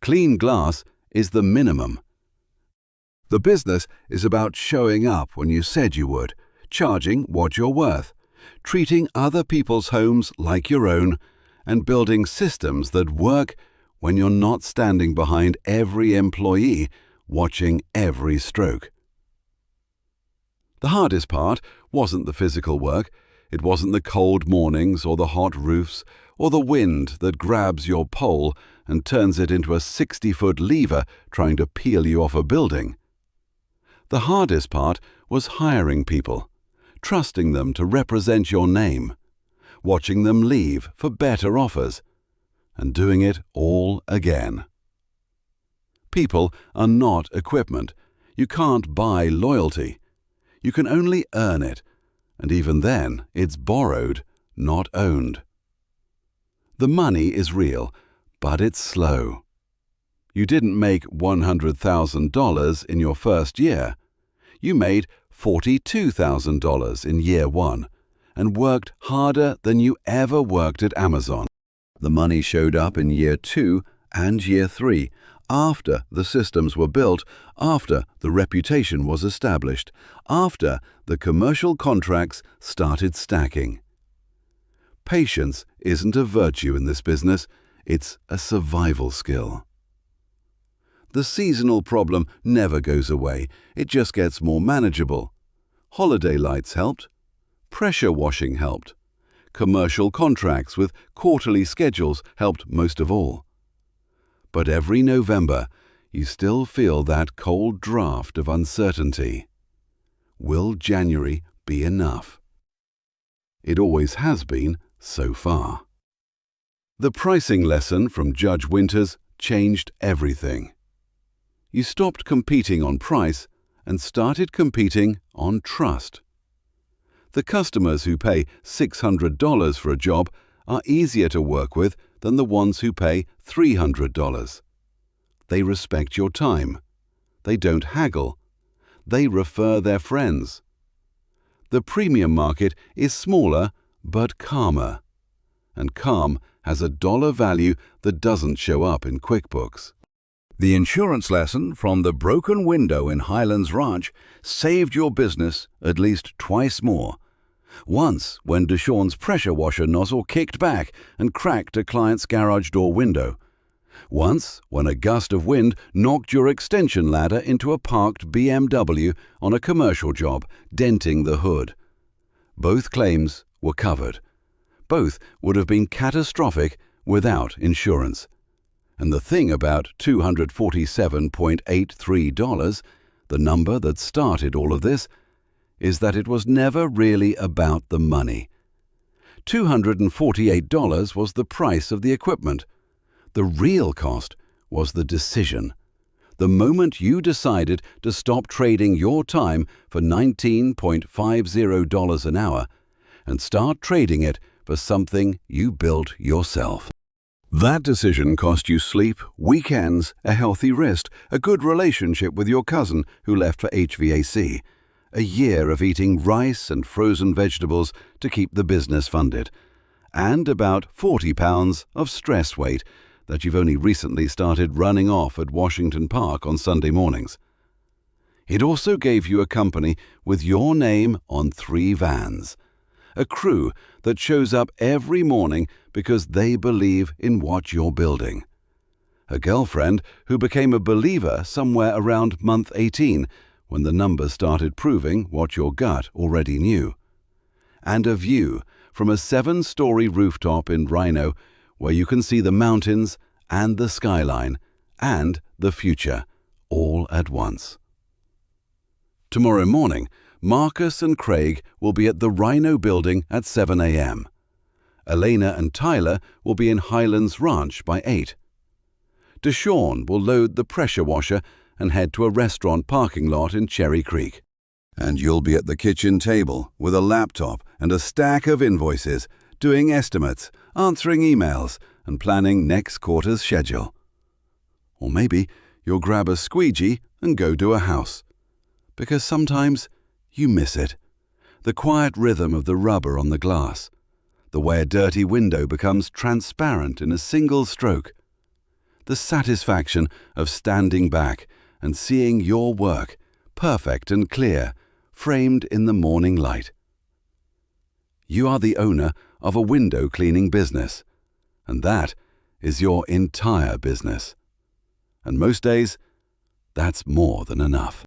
Clean glass is the minimum. The business is about showing up when you said you would, charging what you're worth, treating other people's homes like your own, and building systems that work when you're not standing behind every employee watching every stroke. The hardest part wasn't the physical work. It wasn't the cold mornings or the hot roofs or the wind that grabs your pole and turns it into a 60-foot lever trying to peel you off a building. The hardest part was hiring people, trusting them to represent your name, watching them leave for better offers, and doing it all again. People are not equipment. You can't buy loyalty. You can only earn it, and even then it's borrowed, not owned. The money is real, but it's slow. You didn't make $100,000 in your first year. You made $42,000 in year one and worked harder than you ever worked at Amazon. The money showed up in year 2 and year 3, after the systems were built, after the reputation was established, after the commercial contracts started stacking. Patience isn't a virtue in this business, it's a survival skill. The seasonal problem never goes away, it just gets more manageable. Holiday lights helped. Pressure washing helped. Commercial contracts with quarterly schedules helped most of all. But every November, you still feel that cold draft of uncertainty. Will January be enough? It always has been so far. The pricing lesson from Judge Winters changed everything. You stopped competing on price and started competing on trust. The customers who pay $600 for a job are easier to work with than the ones who pay $300. They respect your time. They don't haggle. They refer their friends. The premium market is smaller but calmer, and calm has a dollar value that doesn't show up in QuickBooks. The insurance lesson from the broken window in Highlands Ranch saved your business at least twice more. Once when Deshawn's pressure washer nozzle kicked back and cracked a client's garage door window. Once when a gust of wind knocked your extension ladder into a parked BMW on a commercial job, denting the hood. Both claims were covered. Both would have been catastrophic without insurance. And the thing about $247.83, the number that started all of this, is that it was never really about the money. $248 was the price of the equipment. The real cost was the decision. The moment you decided to stop trading your time for $19.50 an hour and start trading it for something you built yourself. That decision cost you sleep, weekends, a healthy wrist, a good relationship with your cousin who left for HVAC, a year of eating rice and frozen vegetables to keep the business funded, and about 40 pounds of stress weight that you've only recently started running off at Washington Park on Sunday mornings. It also gave you a company with your name on 3 vans, a crew that shows up every morning because they believe in what you're building. A girlfriend who became a believer somewhere around month 18 when the numbers started proving what your gut already knew. And a view from a 7-story rooftop in Rhino where you can see the mountains and the skyline and the future all at once. Tomorrow morning, Marcus and Craig will be at the Rhino building at 7 a.m. Elena and Tyler will be in Highlands Ranch by 8. Deshawn will load the pressure washer and head to a restaurant parking lot in Cherry Creek. And you'll be at the kitchen table with a laptop and a stack of invoices, doing estimates, answering emails, and planning next quarter's schedule. Or maybe you'll grab a squeegee and go do a house. Because sometimes you miss it. The quiet rhythm of the rubber on the glass. The way a dirty window becomes transparent in a single stroke. The satisfaction of standing back and seeing your work, perfect and clear, framed in the morning light. You are the owner of a window cleaning business, and that is your entire business. And most days, that's more than enough.